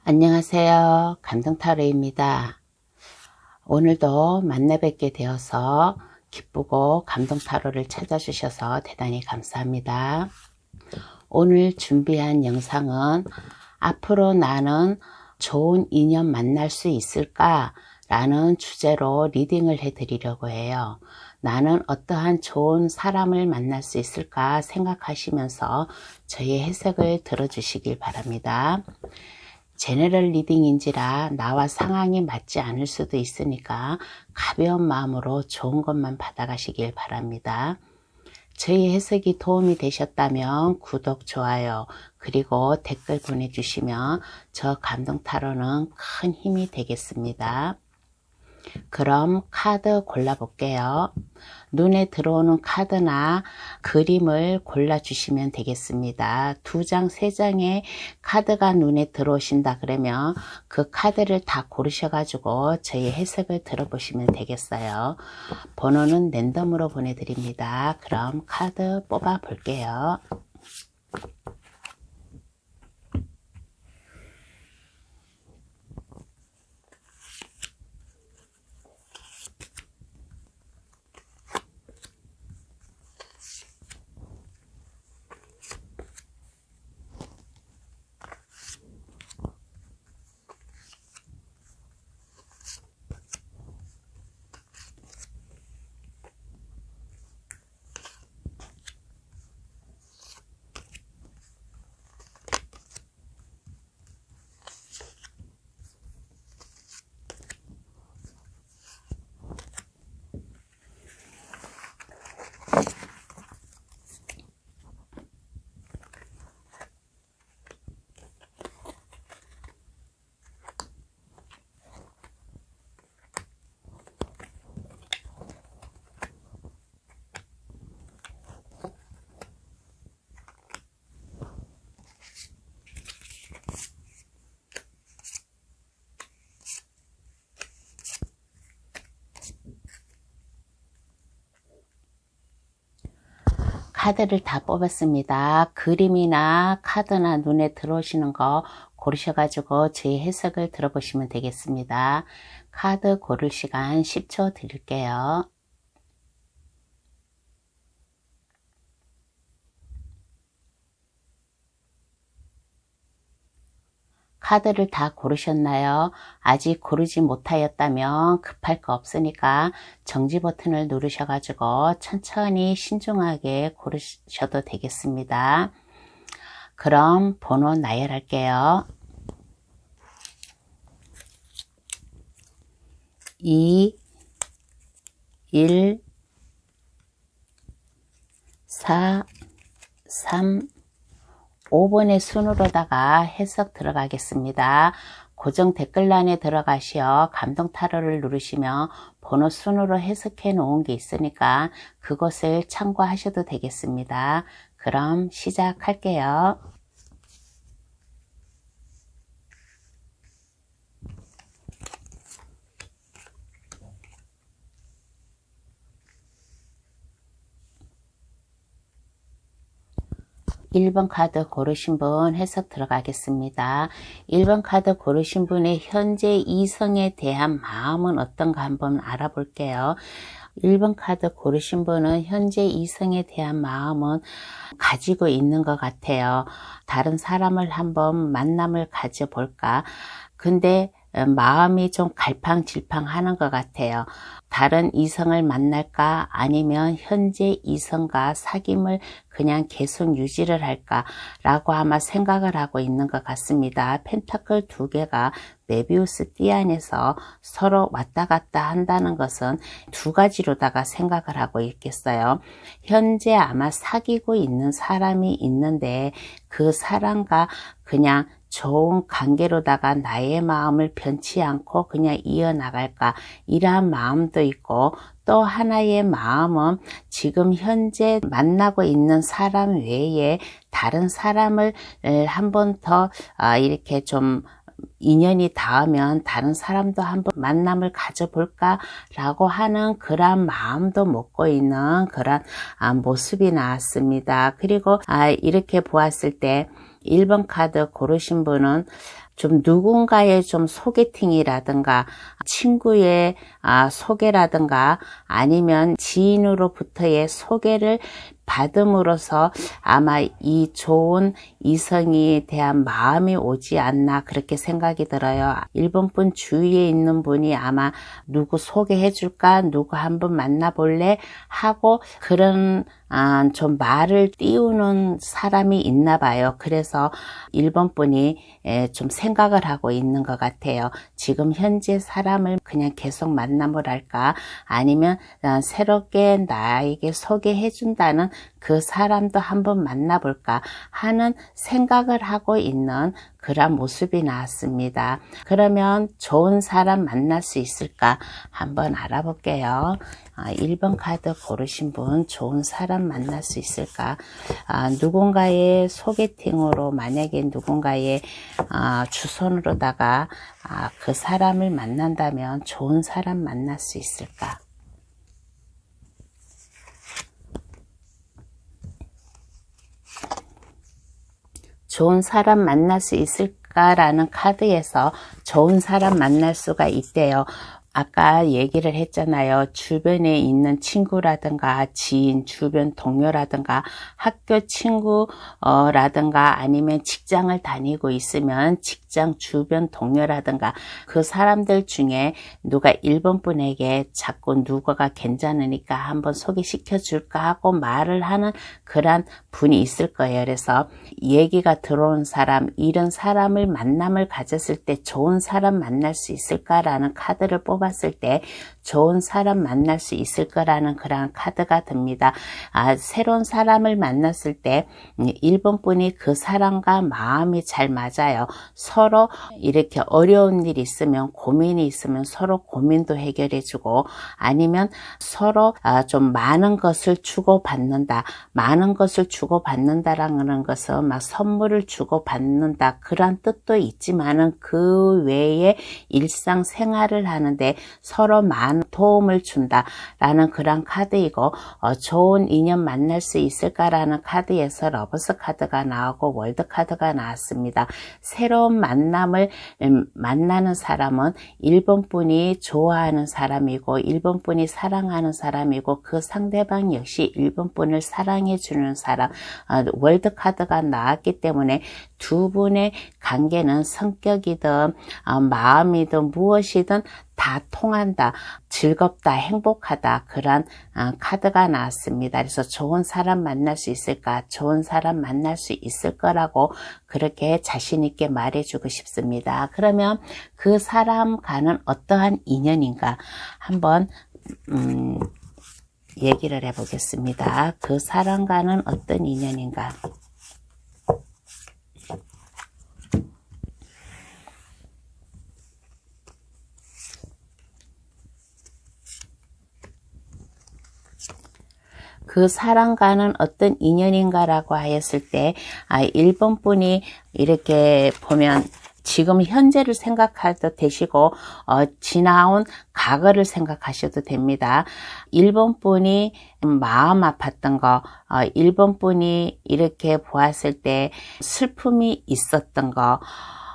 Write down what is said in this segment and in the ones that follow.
안녕하세요. 감동타로입니다. 오늘도 만나 뵙게 되어서 기쁘고 감동타로를 찾아주셔서 대단히 감사합니다. 오늘 준비한 영상은 앞으로 나는 좋은 인연 만날 수 있을까? 라는 주제로 리딩을 해드리려고 해요. 나는 어떠한 좋은 사람을 만날 수 있을까 생각하시면서 저의 해석을 들어주시길 바랍니다. 제너럴 리딩인지라 나와 상황이 맞지 않을 수도 있으니까 가벼운 마음으로 좋은 것만 받아가시길 바랍니다. 저희 해석이 도움이 되셨다면 구독, 좋아요, 그리고 댓글 보내주시면 저 감동타로는 큰 힘이 되겠습니다. 그럼 카드 골라볼게요. 눈에 들어오는 카드나 그림을 골라주시면 되겠습니다. 2장, 3장의 카드가 눈에 들어오신다 그러면 그 카드를 다 고르셔가지고 저희 해석을 들어보시면 되겠어요. 번호는 랜덤으로 보내드립니다. 그럼 카드 뽑아 볼게요. 카드를 다 뽑았습니다. 그림이나 카드나 눈에 들어오시는 거 고르셔가지고 제 해석을 들어보시면 되겠습니다. 카드 고를 시간 10초 드릴게요. 카드를 다 고르셨나요? 아직 고르지 못하였다면 급할 거 없으니까 정지 버튼을 누르셔가지고 천천히 신중하게 고르셔도 되겠습니다. 그럼 번호 나열할게요. 2, 1, 4, 3, 5번의 순으로다가 해석 들어가겠습니다. 고정 댓글란에 들어가시어 감동타로를 누르시면 번호 순으로 해석해 놓은 게 있으니까 그것을 참고하셔도 되겠습니다. 그럼 시작할게요. 1번 카드 고르신 분 해석 들어가겠습니다. 1번 카드 고르신 분의 현재 이성에 대한 마음은 어떤가 한번 알아볼게요. 1번 카드 고르신 분은 현재 이성에 대한 마음은 가지고 있는 것 같아요. 다른 사람을 한번 만남을 가져볼까? 근데 마음이 좀 갈팡질팡하는 것 같아요. 다른 이성을 만날까 아니면 현재 이성과 사귐을 그냥 계속 유지를 할까 라고 아마 생각을 하고 있는 것 같습니다. 펜타클 2개가 메비우스 띠 안에서 서로 왔다 갔다 한다는 것은 두 가지로다가 생각을 하고 있겠어요. 현재 아마 사귀고 있는 사람이 있는데 그 사람과 그냥 좋은 관계로다가 나의 마음을 변치 않고 그냥 이어나갈까 이러한 마음도 있고, 또 하나의 마음은 지금 현재 만나고 있는 사람 외에 다른 사람을 한 번 더 이렇게 좀 인연이 닿으면 다른 사람도 한번 만남을 가져볼까 라고 하는 그런 마음도 먹고 있는 그런 모습이 나왔습니다. 그리고 이렇게 보았을 때 1번 카드 고르신 분은 좀 누군가의 좀 소개팅이라든가 친구의 소개라든가 아니면 지인으로부터의 소개를 받음으로써 아마 이 좋은 이성에 대한 마음이 오지 않나 그렇게 생각이 들어요. 1번분 주위에 있는 분이 아마 누구 소개해 줄까? 누구 한번 만나볼래? 하고 그런 좀 말을 띄우는 사람이 있나 봐요. 그래서 1번분이 좀 생각을 하고 있는 것 같아요. 지금 현재 사람을 그냥 계속 만남을 할까? 아니면 새롭게 나에게 소개해 준다는 그 사람도 한번 만나볼까 하는 생각을 하고 있는 그런 모습이 나왔습니다. 그러면 좋은 사람 만날 수 있을까? 한번 알아볼게요. 1번 카드 고르신 분 좋은 사람 만날 수 있을까? 누군가의 소개팅으로 만약에 누군가의 주선으로다가 그 사람을 만난다면 좋은 사람 만날 수 있을까? 좋은 사람 만날 수 있을까라는 카드에서 좋은 사람 만날 수가 있대요. 아까 얘기를 했잖아요. 주변에 있는 친구라든가 지인, 주변 동료라든가 학교 친구라든가 아니면 직장을 다니고 있으면 직장 주변 동료라든가 그 사람들 중에 누가 1번 분에게 자꾸 누구가 괜찮으니까 한번 소개시켜 줄까 하고 말을 하는 그런 분이 있을 거예요. 그래서 얘기가 들어온 사람, 이런 사람을 만남을 가졌을 때 좋은 사람 만날 수 있을까라는 카드를 뽑았을 때 좋은 사람 만날 수 있을 거라는 그런 카드가 듭니다. 새로운 사람을 만났을 때 1번 분이 그 사람과 마음이 잘 맞아요. 서로 이렇게 어려운 일이 있으면 고민이 있으면 서로 고민도 해결해 주고 아니면 서로 좀 많은 것을 주고받는다. 많은 것을 주고받는다라는 것은 막 선물을 주고받는다. 그런 뜻도 있지만은 그 외에 일상생활을 하는데 서로 많은 도움을 준다라는 그런 카드이고 좋은 인연 만날 수 있을까라는 카드에서 러버스 카드가 나오고 월드 카드가 나왔습니다. 새로운 만남을 만나는 사람은 1번 분이 좋아하는 사람이고 1번 분이 사랑하는 사람이고 그 상대방 역시 1번 분을 사랑해 주는 사람 월드 카드가 나왔기 때문에 두 분의 관계는 성격이든 마음이든 무엇이든 다 통한다, 즐겁다, 행복하다 그런 카드가 나왔습니다. 그래서 좋은 사람 만날 수 있을까? 좋은 사람 만날 수 있을 거라고 그렇게 자신 있게 말해주고 싶습니다. 그러면 그 사람과는 어떠한 인연인가? 한번 얘기를 해보겠습니다. 그 사람과는 어떤 인연인가? 그 사람과는 어떤 인연인가라고 하였을 때 1번 분이 이렇게 보면 지금 현재를 생각해도 되시고 지나온 과거를 생각하셔도 됩니다. 1번 분이 마음 아팠던 거 1번 분이 이렇게 보았을 때 슬픔이 있었던 거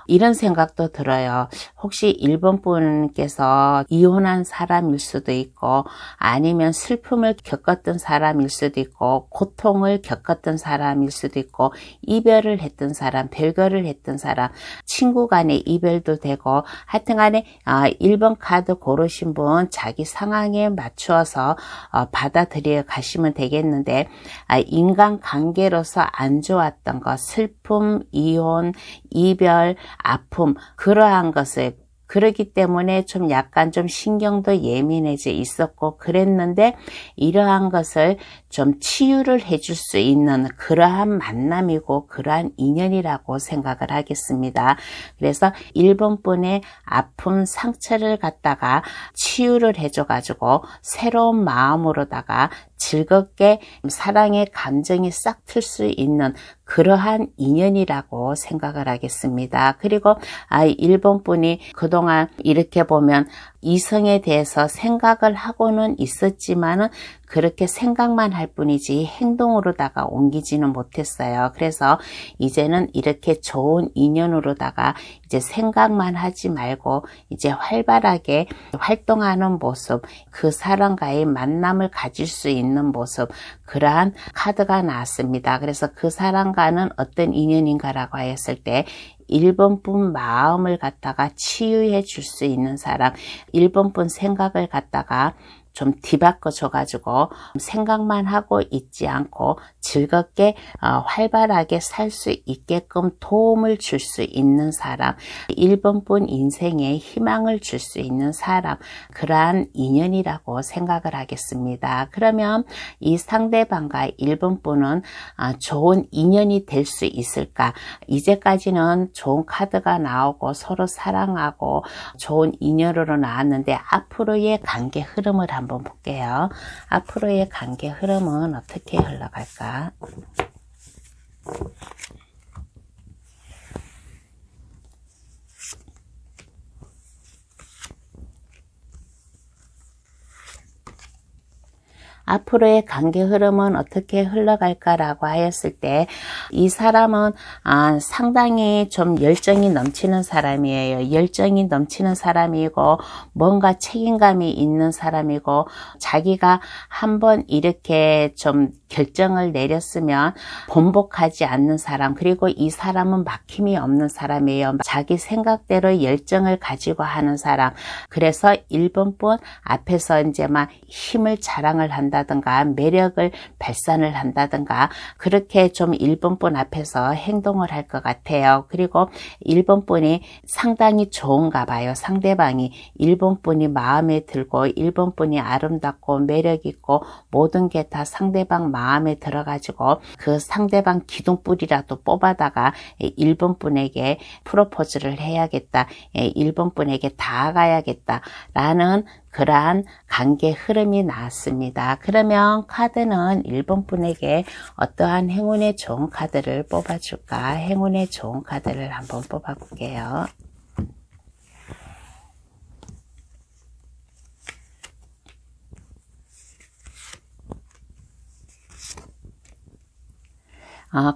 이런 생각도 들어요. 혹시 1번 분께서 이혼한 사람일 수도 있고 아니면 슬픔을 겪었던 사람일 수도 있고 고통을 겪었던 사람일 수도 있고 이별을 했던 사람, 별거를 했던 사람, 친구 간의 이별도 되고 하여튼간에 1번 카드 고르신 분 자기 상황에 맞추어서 받아들여 가시면 되겠는데 인간관계로서 안 좋았던 것, 슬픔, 이혼, 이별, 아픔 그러한 것을 그렇기 때문에 좀 약간 좀 신경도 예민해져 있었고 그랬는데 이러한 것을 좀 치유를 해줄 수 있는 그러한 만남이고 그러한 인연이라고 생각을 하겠습니다. 그래서 1번 분의 아픔 상처를 갖다가 치유를 해줘가지고 새로운 마음으로다가 즐겁게 사랑의 감정이 싹 틀 수 있는 그러한 인연이라고 생각을 하겠습니다. 그리고 1번 분이 그동안 이렇게 보면 이성에 대해서 생각을 하고는 있었지만은 그렇게 생각만 할 뿐이지 행동으로다가 옮기지는 못했어요. 그래서 이제는 이렇게 좋은 인연으로다가 이제 생각만 하지 말고 이제 활발하게 활동하는 모습, 그 사람과의 만남을 가질 수 있는 모습, 그러한 카드가 나왔습니다. 그래서 그 사람과는 어떤 인연인가라고 했을 때 1번분 마음을 갖다가 치유해 줄 수 있는 사람, 1번분 생각을 갖다가 좀 뒤바꿔 줘가지고 생각만 하고 있지 않고 즐겁게 활발하게 살 수 있게끔 도움을 줄 수 있는 사람, 1번분 인생에 희망을 줄 수 있는 사람, 그러한 인연이라고 생각을 하겠습니다. 그러면 이 상대방과 1번분은 좋은 인연이 될 수 있을까? 이제까지는 좋은 카드가 나오고 서로 사랑하고 좋은 인연으로 나왔는데 앞으로의 관계 흐름을 한번 볼게요. 앞으로의 관계 흐름은 어떻게 흘러갈까? 앞으로의 관계 흐름은 어떻게 흘러갈까라고 하였을 때 이 사람은 상당히 좀 열정이 넘치는 사람이에요. 열정이 넘치는 사람이고 뭔가 책임감이 있는 사람이고 자기가 한번 이렇게 좀 결정을 내렸으면 번복하지 않는 사람, 그리고 이 사람은 막힘이 없는 사람이에요. 자기 생각대로 열정을 가지고 하는 사람. 그래서 1번분 앞에서 이제 막 힘을 자랑을 한다든가 매력을 발산을 한다든가 그렇게 좀 1번분 앞에서 행동을 할 것 같아요. 그리고 1번분이 상당히 좋은가 봐요. 상대방이 1번분이 마음에 들고 1번분이 아름답고 매력 있고 모든 게 다 상대방 마음에 들어가지고 그 상대방 기둥뿌리라도 뽑아다가 1번분에게 프로포즈를 해야겠다. 1번분에게 다가가야겠다. 라는 그러한 관계 흐름이 나왔습니다. 그러면 카드는 1번분에게 어떠한 행운의 좋은 카드를 뽑아줄까? 행운의 좋은 카드를 한번 뽑아볼게요.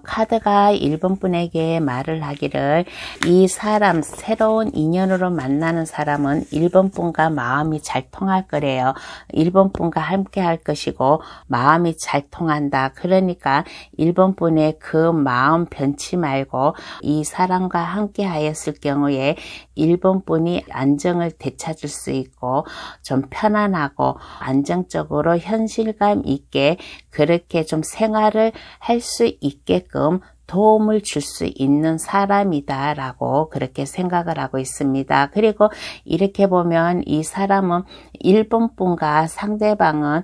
카드가 1번분에게 말을 하기를 이 사람, 새로운 인연으로 만나는 사람은 1번분과 마음이 잘 통할 거래요. 1번분과 함께 할 것이고 마음이 잘 통한다. 그러니까 1번분의 그 마음 변치 말고 이 사람과 함께 하였을 경우에 1번분이 안정을 되찾을 수 있고 좀 편안하고 안정적으로 현실감 있게 그렇게 좀 생활을 할 수 있게끔 도움을 줄 수 있는 사람이다 라고 그렇게 생각을 하고 있습니다. 그리고 이렇게 보면 이 사람은 1번분과 상대방은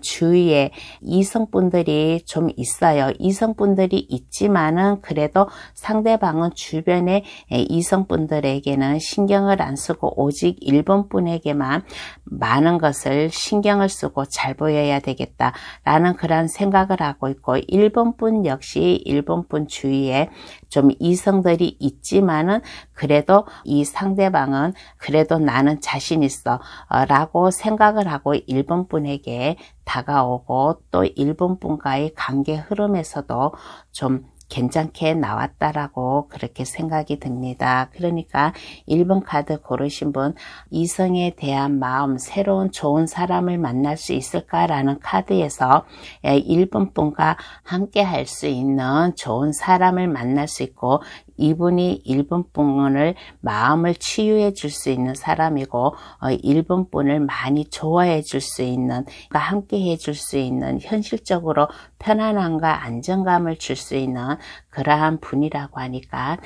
주위에 이성분들이 좀 있어요. 이성분들이 있지만은 그래도 상대방은 주변에 이성분들에게는 신경을 안 쓰고 오직 1번분에게만 많은 것을 신경을 쓰고 잘 보여야 되겠다 라는 그런 생각을 하고 있고 1번분 역시 1번분 주위에 좀 이성들이 있지만은 그래도 이 상대방은 그래도 나는 자신 있어 라고 생각을 하고 1번분에게 다가오고 또 1번분과의 관계 흐름에서도 좀 괜찮게 나왔다라고 그렇게 생각이 듭니다. 그러니까 1번 카드 고르신 분 이성에 대한 마음, 새로운 좋은 사람을 만날 수 있을까라는 카드에서 1번 분과 함께 할 수 있는 좋은 사람을 만날 수 있고 이분이 1번 분을 마음을 치유해 줄 수 있는 사람이고 1번 분을 많이 좋아해 줄 수 있는 함께 해 줄 수 있는 현실적으로 편안함과 안정감을 줄 수 있는 그러한 분이라고 하니까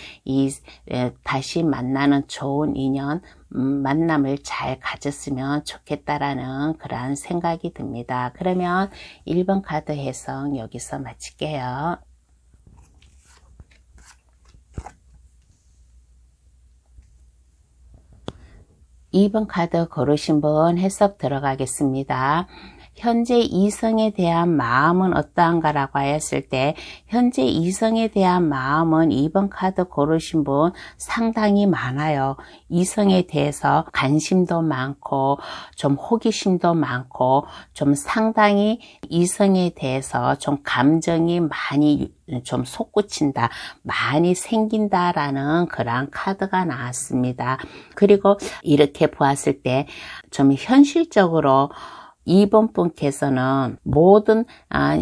다시 만나는 좋은 인연 만남을 잘 가졌으면 좋겠다라는 그러한 생각이 듭니다. 그러면 1번 카드 해석 여기서 마칠게요. 2번 카드 고르신 분 해석 들어가겠습니다. 현재 이성에 대한 마음은 어떠한가라고 하였을 때 현재 이성에 대한 마음은 2번 카드 고르신 분 상당히 많아요. 이성에 대해서 관심도 많고 좀 호기심도 많고 좀 상당히 이성에 대해서 좀 감정이 많이 좀 솟구친다, 많이 생긴다라는 그런 카드가 나왔습니다. 그리고 이렇게 보았을 때 좀 현실적으로 2번 분께서는 모든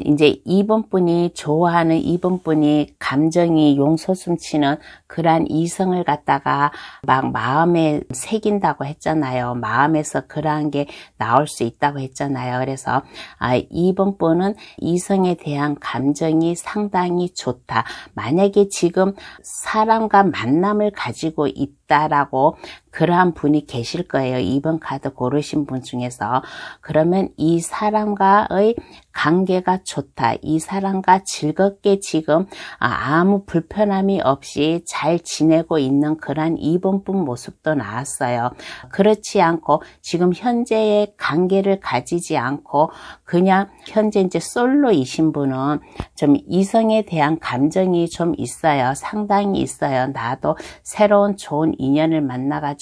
이제 2번 분이 좋아하는 2번 분이 감정이 용솟음치는 그러한 이성을 갖다가 막 마음에 새긴다고 했잖아요. 마음에서 그러한 게 나올 수 있다고 했잖아요. 그래서 2번 분은 이성에 대한 감정이 상당히 좋다. 만약에 지금 사람과 만남을 가지고 있다라고 그러한 분이 계실 거예요. 2번 카드 고르신 분 중에서. 그러면 이 사람과의 관계가 좋다. 이 사람과 즐겁게 지금 아무 불편함이 없이 잘 지내고 있는 그런 2번 분 모습도 나왔어요. 그렇지 않고 지금 현재의 관계를 가지지 않고 그냥 현재 이제 솔로이신 분은 좀 이성에 대한 감정이 좀 있어요. 상당히 있어요. 나도 새로운 좋은 인연을 만나가지고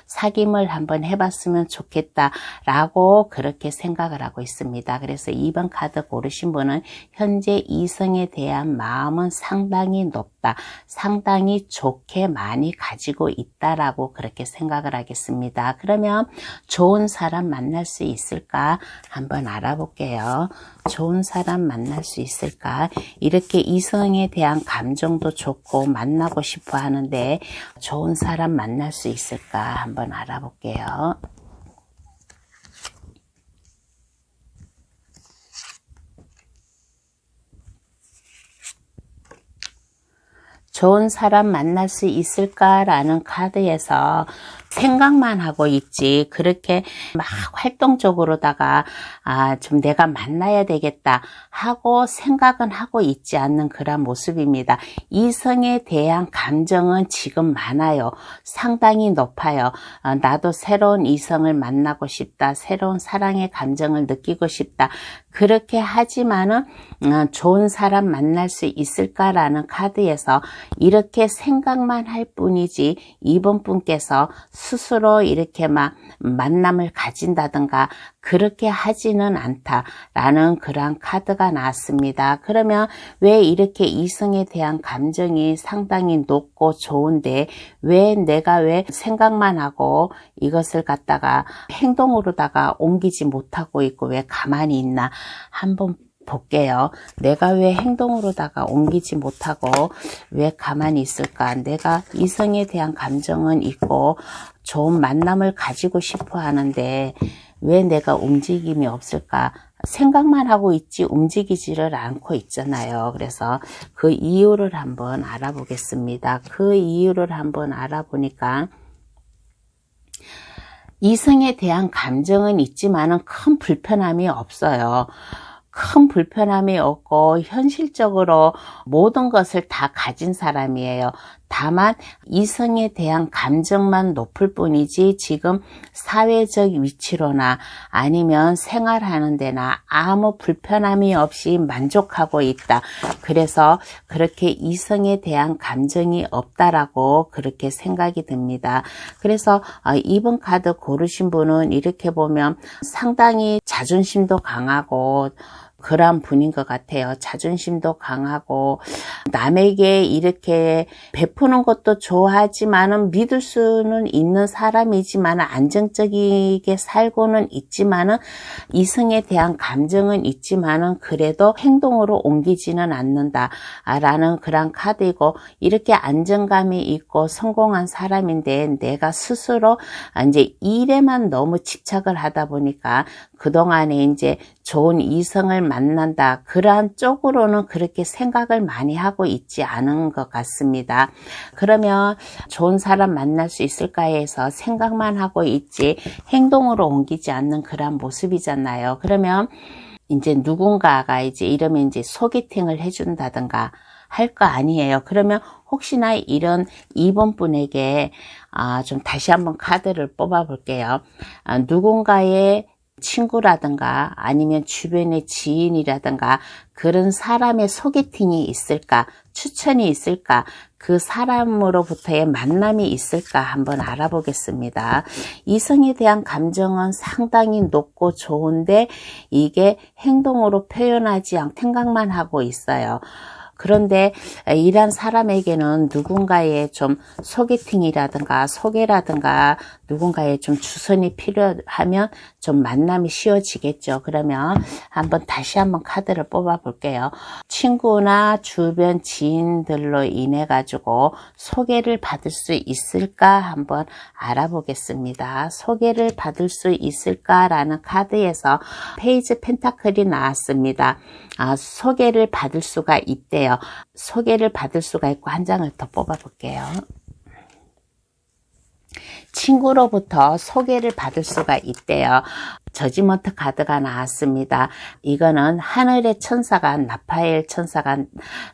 사귐을 한번 해봤으면 좋겠다라고 그렇게 생각을 하고 있습니다. 그래서 2번 카드 고르신 분은 현재 이성에 대한 마음은 상당히 높다. 상당히 좋게 많이 가지고 있다라고 그렇게 생각을 하겠습니다. 그러면 좋은 사람 만날 수 있을까? 한번 알아볼게요. 좋은 사람 만날 수 있을까? 이렇게 이성에 대한 감정도 좋고 만나고 싶어 하는데 좋은 사람 만날 수 있을까? 한번 알아볼게요. 좋은 사람 만날 수 있을까라는 카드에서 생각만 하고 있지 그렇게 막 활동적으로다가 좀 내가 만나야 되겠다 하고 생각은 하고 있지 않는 그런 모습입니다. 이성에 대한 감정은 지금 많아요. 상당히 높아요. 나도 새로운 이성을 만나고 싶다. 새로운 사랑의 감정을 느끼고 싶다. 그렇게 하지만은 좋은 사람 만날 수 있을까라는 카드에서 이렇게 생각만 할 뿐이지 이번 분께서 스스로 이렇게 막 만남을 가진다든가 그렇게 하지는 않다라는 그런 카드가 나왔습니다. 그러면 왜 이렇게 이성에 대한 감정이 상당히 높고 좋은데 왜 내가 왜 생각만 하고 이것을 갖다가 행동으로다가 옮기지 못하고 있고 왜 가만히 있나 한번 볼게요. 내가 왜 행동으로다가 옮기지 못하고 왜 가만히 있을까? 내가 이성에 대한 감정은 있고 좋은 만남을 가지고 싶어 하는데 왜 내가 움직임이 없을까? 생각만 하고 있지 움직이지를 않고 있잖아요. 그래서 그 이유를 한번 알아보겠습니다. 그 이유를 한번 알아보니까 이성에 대한 감정은 있지만은 큰 불편함이 없어요. 큰 불편함이 없고 현실적으로 모든 것을 다 가진 사람이에요. 다만 이성에 대한 감정만 높을 뿐이지 지금 사회적 위치로나 아니면 생활하는 데나 아무 불편함이 없이 만족하고 있다. 그래서 그렇게 이성에 대한 감정이 없다라고 그렇게 생각이 듭니다. 그래서 2번 카드 고르신 분은 이렇게 보면 상당히 자존심도 강하고 그런 분인 것 같아요. 자존심도 강하고 남에게 이렇게 베푸는 것도 좋아하지만은 믿을 수는 있는 사람이지만 안정적이게 살고는 있지만은 이성에 대한 감정은 있지만은 그래도 행동으로 옮기지는 않는다라는 그런 카드이고 이렇게 안정감이 있고 성공한 사람인데 내가 스스로 이제 일에만 너무 집착을 하다 보니까 그동안에 이제 좋은 이성을 만난다. 그러한 쪽으로는 그렇게 생각을 많이 하고 있지 않은 것 같습니다. 그러면 좋은 사람 만날 수 있을까 해서 생각만 하고 있지 행동으로 옮기지 않는 그러한 모습이잖아요. 그러면 이제 누군가가 이제 이러면 이제 소개팅을 해준다든가 할 거 아니에요. 그러면 혹시나 이런 2번 분에게 좀 다시 한번 카드를 뽑아 볼게요. 누군가의 친구라든가 아니면 주변의 지인이라든가 그런 사람의 소개팅이 있을까, 추천이 있을까, 그 사람으로부터의 만남이 있을까 한번 알아보겠습니다. 이성에 대한 감정은 상당히 높고 좋은데 이게 행동으로 표현하지 않고 생각만 하고 있어요. 그런데 이런 사람에게는 누군가의 좀 소개팅이라든가 소개라든가 누군가의 좀 주선이 필요하면 좀 만남이 쉬워지겠죠. 그러면 다시 한번 카드를 뽑아 볼게요. 친구나 주변 지인들로 인해 가지고 소개를 받을 수 있을까 한번 알아보겠습니다. 소개를 받을 수 있을까라는 카드에서 페이지 펜타클이 나왔습니다. 소개를 받을 수가 있대요. 소개를 받을 수가 있고 한 장을 더 뽑아 볼게요. 친구로부터 소개를 받을 수가 있대요. 저지먼트 카드가 나왔습니다. 이거는 하늘의 천사가 나파엘 천사가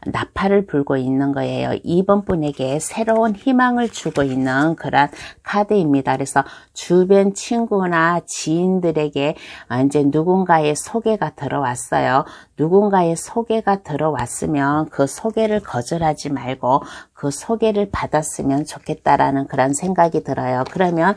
나팔을 불고 있는 거예요. 이번 분에게 새로운 희망을 주고 있는 그런 카드입니다. 그래서 주변 친구나 지인들에게 이제 누군가의 소개가 들어왔어요. 누군가의 소개가 들어왔으면 그 소개를 거절하지 말고 그 소개를 받았으면 좋겠다라는 그런 생각이 들어요. 그러면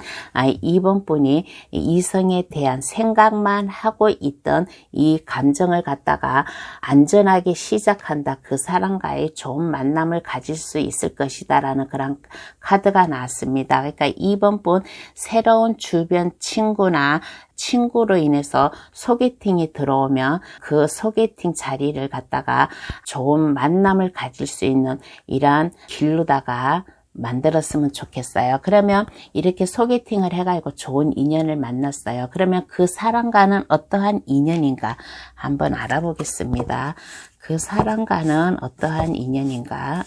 이번 분이 이성에 대한 생각만 하고 있던 이 감정을 갖다가 안전하게 시작한다. 그 사람과의 좋은 만남을 가질 수 있을 것이다라는 그런 카드가 나왔습니다. 그러니까 이번 분 새로운 주변 친구나 친구로 인해서 소개팅이 들어오면 그 소개팅 자리를 갖다가 좋은 만남을 가질 수 있는 이러한 길로다가 만들었으면 좋겠어요. 그러면 이렇게 소개팅을 해가지고 좋은 인연을 만났어요. 그러면 그 사람과는 어떠한 인연인가 한번 알아보겠습니다. 그 사람과는 어떠한 인연인가.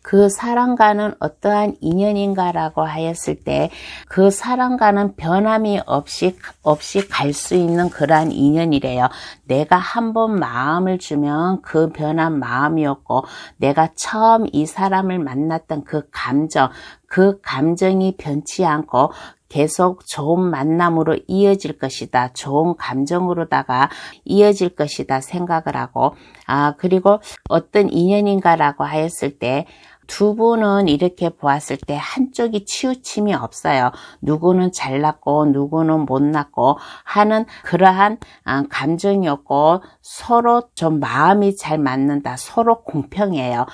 그 사람과는 어떠한 인연인가라고 하였을 때 그 사람과는 변함이 없이 갈 수 있는 그러한 인연이래요. 내가 한번 마음을 주면 그 변한 마음이었고 내가 처음 이 사람을 만났던 그 감정이 변치 않고 계속 좋은 만남으로 이어질 것이다. 좋은 감정으로다가 이어질 것이다 생각을 하고 그리고 어떤 인연인가라고 하였을 때 두 분은 이렇게 보았을 때 한쪽이 치우침이 없어요. 누구는 잘났고 누구는 못났고 하는 그러한 감정이었고 서로 좀 마음이 잘 맞는다. 서로 공평해요.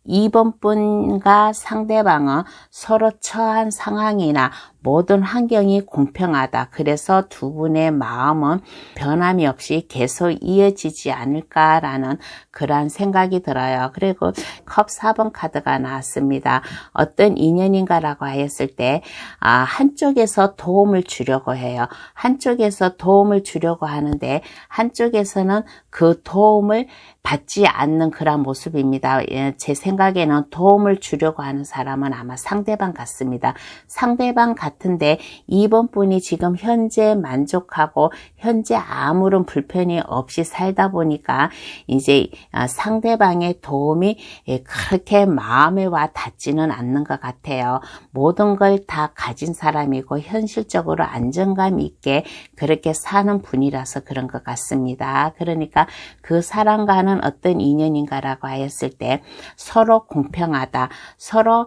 이번 분과 상대방은 서로 처한 상황이나 모든 환경이 공평하다. 그래서 두 분의 마음은 변함이 없이 계속 이어지지 않을까라는 그러한 생각이 들어요. 그리고 컵 4번 카드가 나왔습니다. 어떤 인연인가라고 하였을 때 한쪽에서 도움을 주려고 해요. 한쪽에서 도움을 주려고 하는데 한쪽에서는 그 도움을 받지 않는 그런 모습입니다. 제 생각에는 도움을 주려고 하는 사람은 아마 상대방 같습니다. 상대방 같은데 이번 분이 지금 현재 만족하고 현재 아무런 불편이 없이 살다 보니까 이제 상대방의 도움이 그렇게 마음에 와 닿지는 않는 것 같아요. 모든 걸 다 가진 사람이고 현실적으로 안정감 있게 그렇게 사는 분이라서 그런 것 같습니다. 그러니까 그 사람과는 어떤 인연인가라고 하였을 때 서로 공평하다. 서로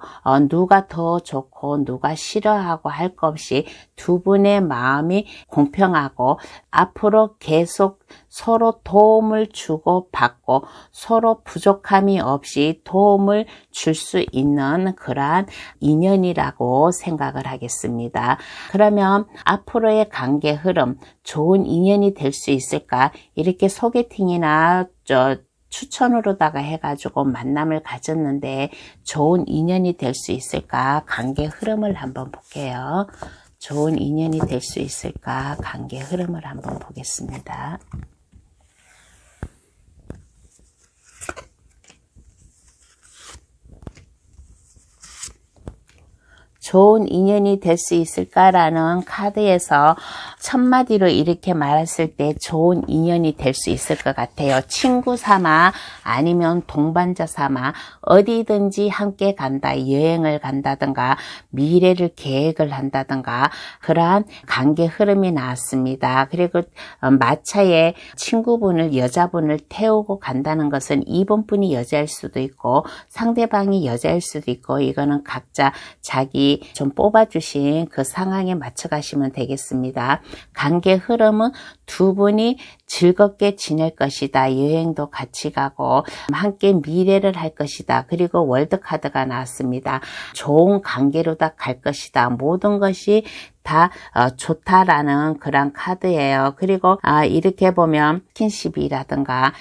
누가 더 좋고 누가 싫어하고 할 것 없이 두 분의 마음이 공평하고 앞으로 계속 서로 도움을 주고 받고 서로 부족함이 없이 도움을 줄 수 있는 그러한 인연이라고 생각을 하겠습니다. 그러면 앞으로의 관계 흐름 좋은 인연이 될 수 있을까? 이렇게 소개팅이나 추천으로다가 해가지고 만남을 가졌는데 좋은 인연이 될 수 있을까? 관계 흐름을 한번 볼게요. 좋은 인연이 될 수 있을까? 관계 흐름을 한번 보겠습니다. 좋은 인연이 될 수 있을까라는 카드에서 첫마디로 이렇게 말했을 때 좋은 인연이 될 수 있을 것 같아요. 친구 삼아 아니면 동반자 삼아 어디든지 함께 간다. 여행을 간다든가 미래를 계획을 한다든가 그러한 관계 흐름이 나왔습니다. 그리고 마차에 친구분을 여자분을 태우고 간다는 것은 이번 분이 여자일 수도 있고 상대방이 여자일 수도 있고 이거는 각자 자기 좀 뽑아주신 그 상황에 맞춰 가시면 되겠습니다. 관계 흐름은 두 분이 즐겁게 지낼 것이다. 여행도 같이 가고 함께 미래를 할 것이다. 그리고 월드카드가 나왔습니다. 좋은 관계로 다 갈 것이다. 모든 것이 다 좋다라는 그런 카드예요. 그리고 이렇게 보면 스킨십이라든가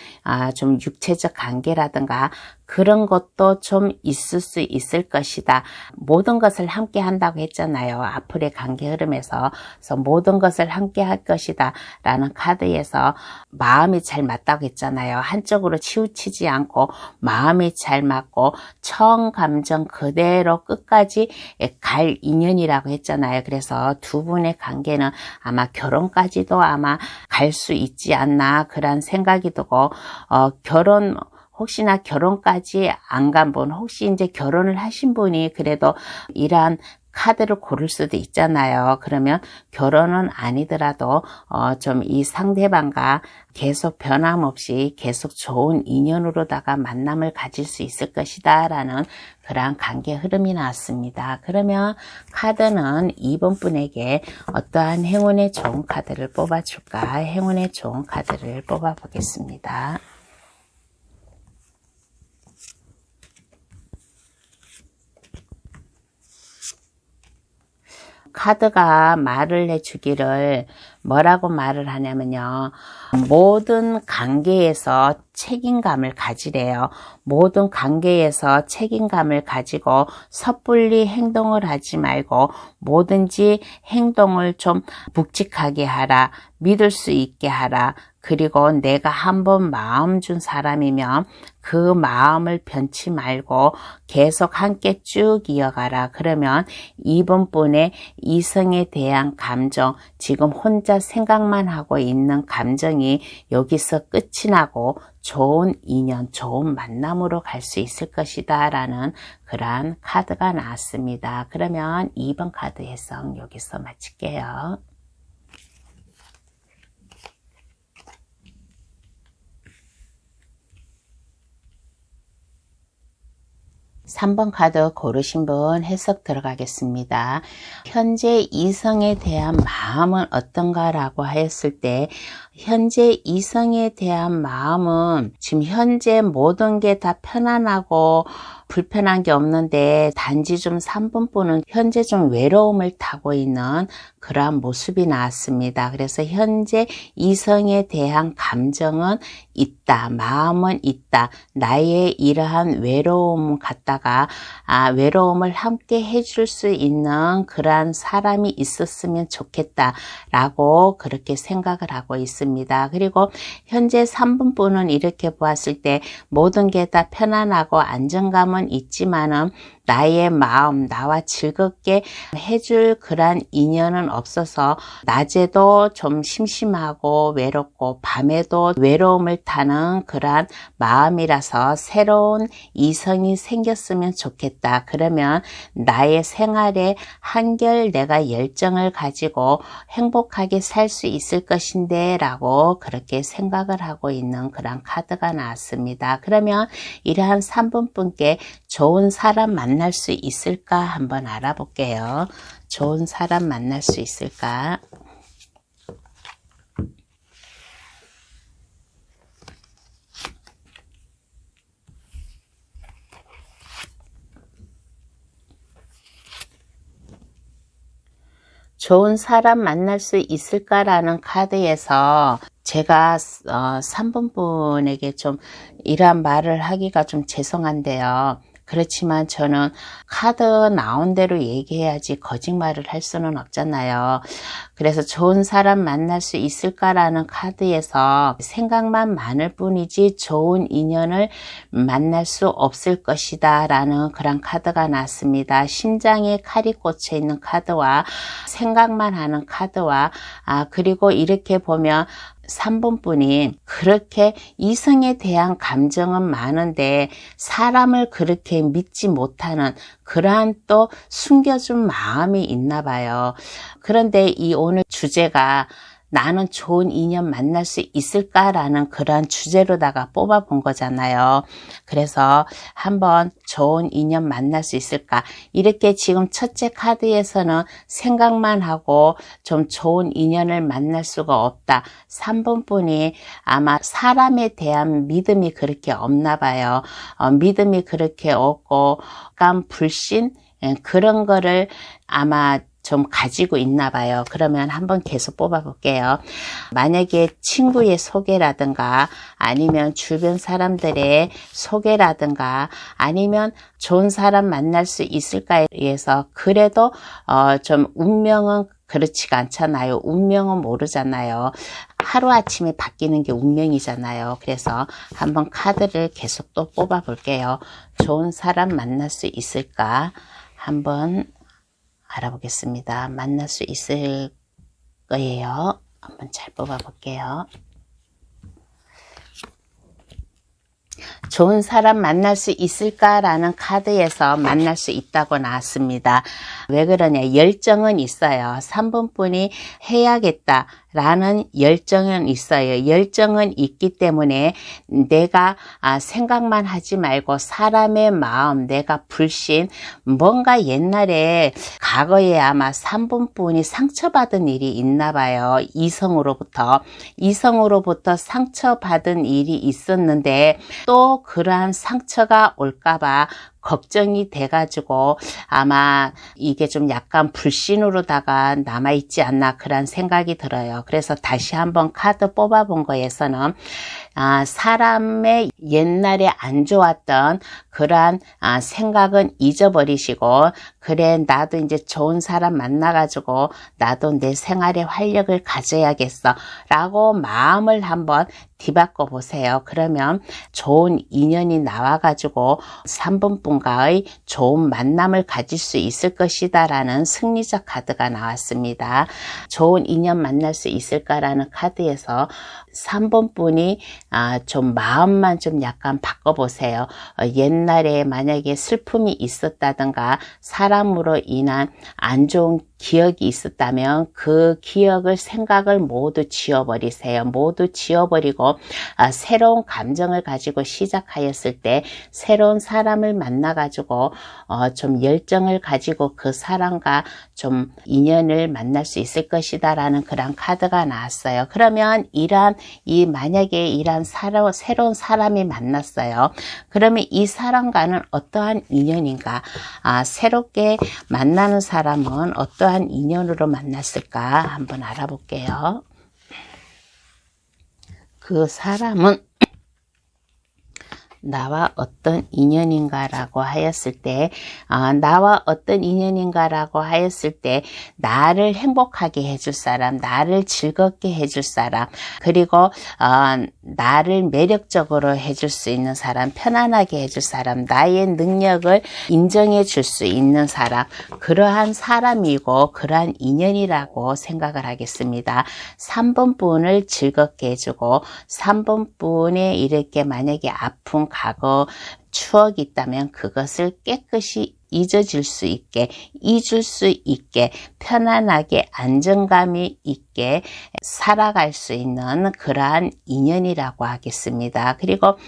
좀 육체적 관계라든가 그런 것도 좀 있을 수 있을 것이다. 모든 것을 함께 한다고 했잖아요. 앞으로의 관계 흐름에서. 그래서 모든 것을 함께 할 것이다 라는 카드에서 마음이 잘 맞다고 했잖아요. 한쪽으로 치우치지 않고 마음이 잘 맞고 처음 감정 그대로 끝까지 갈 인연이라고 했잖아요. 그래서 두 분의 관계는 아마 결혼까지도 아마 갈 수 있지 않나 그런 생각이 들고 혹시나 결혼까지 안 간 분, 혹시 이제 결혼을 하신 분이 그래도 이러한 카드를 고를 수도 있잖아요. 그러면 결혼은 아니더라도 좀 이 상대방과 계속 변함없이 계속 좋은 인연으로다가 만남을 가질 수 있을 것이다 라는 그러한 관계 흐름이 나왔습니다. 그러면 카드는 2번 분에게 어떠한 행운의 좋은 카드를 뽑아줄까? 행운의 좋은 카드를 뽑아 보겠습니다. 카드가 말을 해주기를 뭐라고 말을 하냐면요. 모든 관계에서 책임감을 가지래요. 모든 관계에서 책임감을 가지고 섣불리 행동을 하지 말고 뭐든지 행동을 좀 묵직하게 하라. 믿을 수 있게 하라. 그리고 내가 한번 마음 준 사람이면 그 마음을 변치 말고 계속 함께 쭉 이어가라. 그러면 이번 분의 이성에 대한 감정, 지금 혼자 생각만 하고 있는 감정이 여기서 끝이 나고 좋은 인연, 좋은 만남으로 갈 수 있을 것이다 라는 그러한 카드가 나왔습니다. 그러면 2번 카드 해석 여기서 마칠게요. 3번 카드 고르신 분 해석 들어가겠습니다. 현재 이성에 대한 마음은 어떤가 라고 하였을 때 현재 이성에 대한 마음은 지금 현재 모든 게 다 편안하고 불편한 게 없는데 단지 좀 3번 분은 현재 좀 외로움을 타고 있는 그러한 모습이 나왔습니다. 그래서 현재 이성에 대한 감정은 있다. 마음은 있다. 나의 이러한 외로움 갖다가 외로움을 함께 해줄 수 있는 그러한 사람이 있었으면 좋겠다 라고 그렇게 생각을 하고 있습니다. 그리고 현재 3번 분은 이렇게 보았을 때 모든 게 다 편안하고 안정감은 있지만은 나의 마음, 나와 즐겁게 해줄 그런 인연은 없어서 낮에도 좀 심심하고 외롭고 밤에도 외로움을 타는 그런 마음이라서 새로운 이성이 생겼으면 좋겠다. 그러면 나의 생활에 한결 내가 열정을 가지고 행복하게 살 수 있을 것인데 라고 그렇게 생각을 하고 있는 그런 카드가 나왔습니다. 그러면 이러한 3번 분께 좋은 사람 만날 수 있을까 한번 알아볼게요. 좋은 사람 만날 수 있을까? 좋은 사람 만날 수 있을까라는 카드에서 제가 3번 분에게 좀 이러한 말을 하기가 좀 죄송한데요. 그렇지만 저는 카드 나온 대로 얘기해야지 거짓말을 할 수는 없잖아요. 그래서 좋은 사람 만날 수 있을까라는 카드에서 생각만 많을 뿐이지 좋은 인연을 만날 수 없을 것이다 라는 그런 카드가 났습니다. 심장에 칼이 꽂혀 있는 카드와 생각만 하는 카드와 그리고 이렇게 보면 3번 분이 그렇게 이성에 대한 감정은 많은데 사람을 그렇게 믿지 못하는 그러한 또 숨겨준 마음이 있나 봐요. 그런데 이 오늘 주제가 나는 좋은 인연 만날 수 있을까라는 그런 주제로다가 뽑아본 거잖아요. 그래서 한번 좋은 인연 만날 수 있을까? 이렇게 지금 첫째 카드에서는 생각만 하고 좀 좋은 인연을 만날 수가 없다. 3번 분이 아마 사람에 대한 믿음이 그렇게 없나 봐요. 믿음이 그렇게 없고 약간 불신? 그런 거를 아마 좀 가지고 있나 봐요. 그러면 한번 계속 뽑아 볼게요. 만약에 친구의 소개라든가 아니면 주변 사람들의 소개라든가 아니면 좋은 사람 만날 수 있을까에 의해서 그래도 좀 운명은 그렇지가 않잖아요. 운명은 모르잖아요. 하루아침에 바뀌는 게 운명이잖아요. 그래서 한번 카드를 계속 또 뽑아 볼게요. 좋은 사람 만날 수 있을까? 한번 알아보겠습니다. 만날 수 있을 거예요. 한번 잘 뽑아 볼게요. 좋은 사람 만날 수 있을까라는 카드에서 만날 수 있다고 나왔습니다. 왜 그러냐? 열정은 있어요. 3번 분이 해야겠다라는 열정은 있어요. 열정은 있기 때문에 내가 생각만 하지 말고 사람의 마음, 내가 불신, 뭔가 옛날에 과거에 아마 3번 분이 상처받은 일이 있나 봐요. 이성으로부터 상처받은 일이 있었는데 또 그러한 상처가 올까봐 걱정이 돼가지고 아마 이게 좀 약간 불신으로다가 남아있지 않나 그런 생각이 들어요. 그래서 다시 한번 카드 뽑아본 거에서는 사람의 옛날에 안 좋았던 그러한 생각은 잊어버리시고 그래 나도 이제 좋은 사람 만나가지고 나도 내 생활에 활력을 가져야겠어 라고 마음을 한번 뒤바꿔 보세요. 그러면 좋은 인연이 나와가지고 3번 분과의 좋은 만남을 가질 수 있을 것이다 라는 승리적 카드가 나왔습니다. 좋은 인연 만날 수 있을까라는 카드에서 3번 분이 좀 마음만 좀 약간 바꿔보세요. 옛날에 만약에 슬픔이 있었다든가 사람으로 인한 안 좋은 기억이 있었다면 그 기억을 생각을 모두 지워버리세요. 모두 지워버리고 새로운 감정을 가지고 시작하였을 때 새로운 사람을 만나가지고 좀 열정을 가지고 그 사람과 좀 인연을 만날 수 있을 것이다 라는 그런 카드가 나왔어요. 그러면 만약에 이러한 새로운 사람이 만났어요. 그러면 이 사람과는 어떠한 인연인가? 새롭게 만나는 사람은 어떠한 인연으로 만났을까? 한번 알아볼게요. 그 사람은 나와 어떤 인연인가라고 하였을 때 나를 행복하게 해줄 사람, 나를 즐겁게 해줄 사람, 그리고 나를 매력적으로 해줄 수 있는 사람, 편안하게 해줄 사람, 나의 능력을 인정해 줄 수 있는 사람, 그러한 사람이고 그러한 인연이라고 생각을 하겠습니다. 3번 분을 즐겁게 해주고 3번 분의 이렇게 만약에 아픈 과거 추억이 있다면 그것을 깨끗이 잊을 수 있게 편안하게 안정감이 있게 살아갈 수 있는 그러한 인연이라고 하겠습니다. 그리고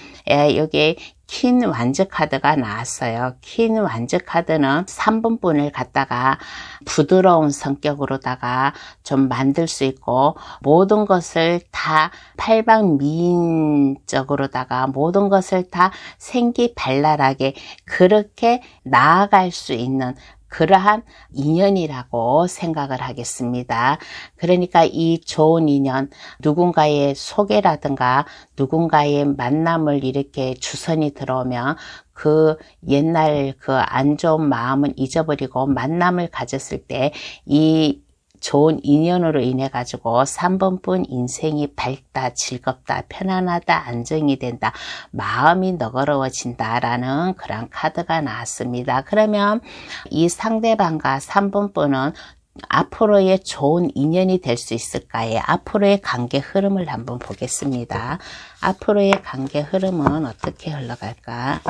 여기 퀸 완즈 카드가 나왔어요. 퀸 완즈 카드는 3번 분을 갖다가 부드러운 성격으로다가 좀 만들 수 있고 모든 것을 다 팔방미인적으로다가 모든 것을 다 생기발랄하게 그렇게 나아갈 수 있는 그러한 인연이라고 생각을 하겠습니다. 그러니까 이 좋은 인연, 누군가의 소개라든가 누군가의 만남을 이렇게 주선이 들어오면 그 옛날 그 안 좋은 마음은 잊어버리고 만남을 가졌을 때 이 좋은 인연으로 인해 가지고 3번분 인생이 밝다, 즐겁다, 편안하다, 안정이 된다, 마음이 너그러워진다 라는 그런 카드가 나왔습니다. 그러면 이 상대방과 3번분은 앞으로의 좋은 인연이 될 수 있을까요? 앞으로의 관계 흐름을 한번 보겠습니다. 앞으로의 관계 흐름은 어떻게 흘러갈까?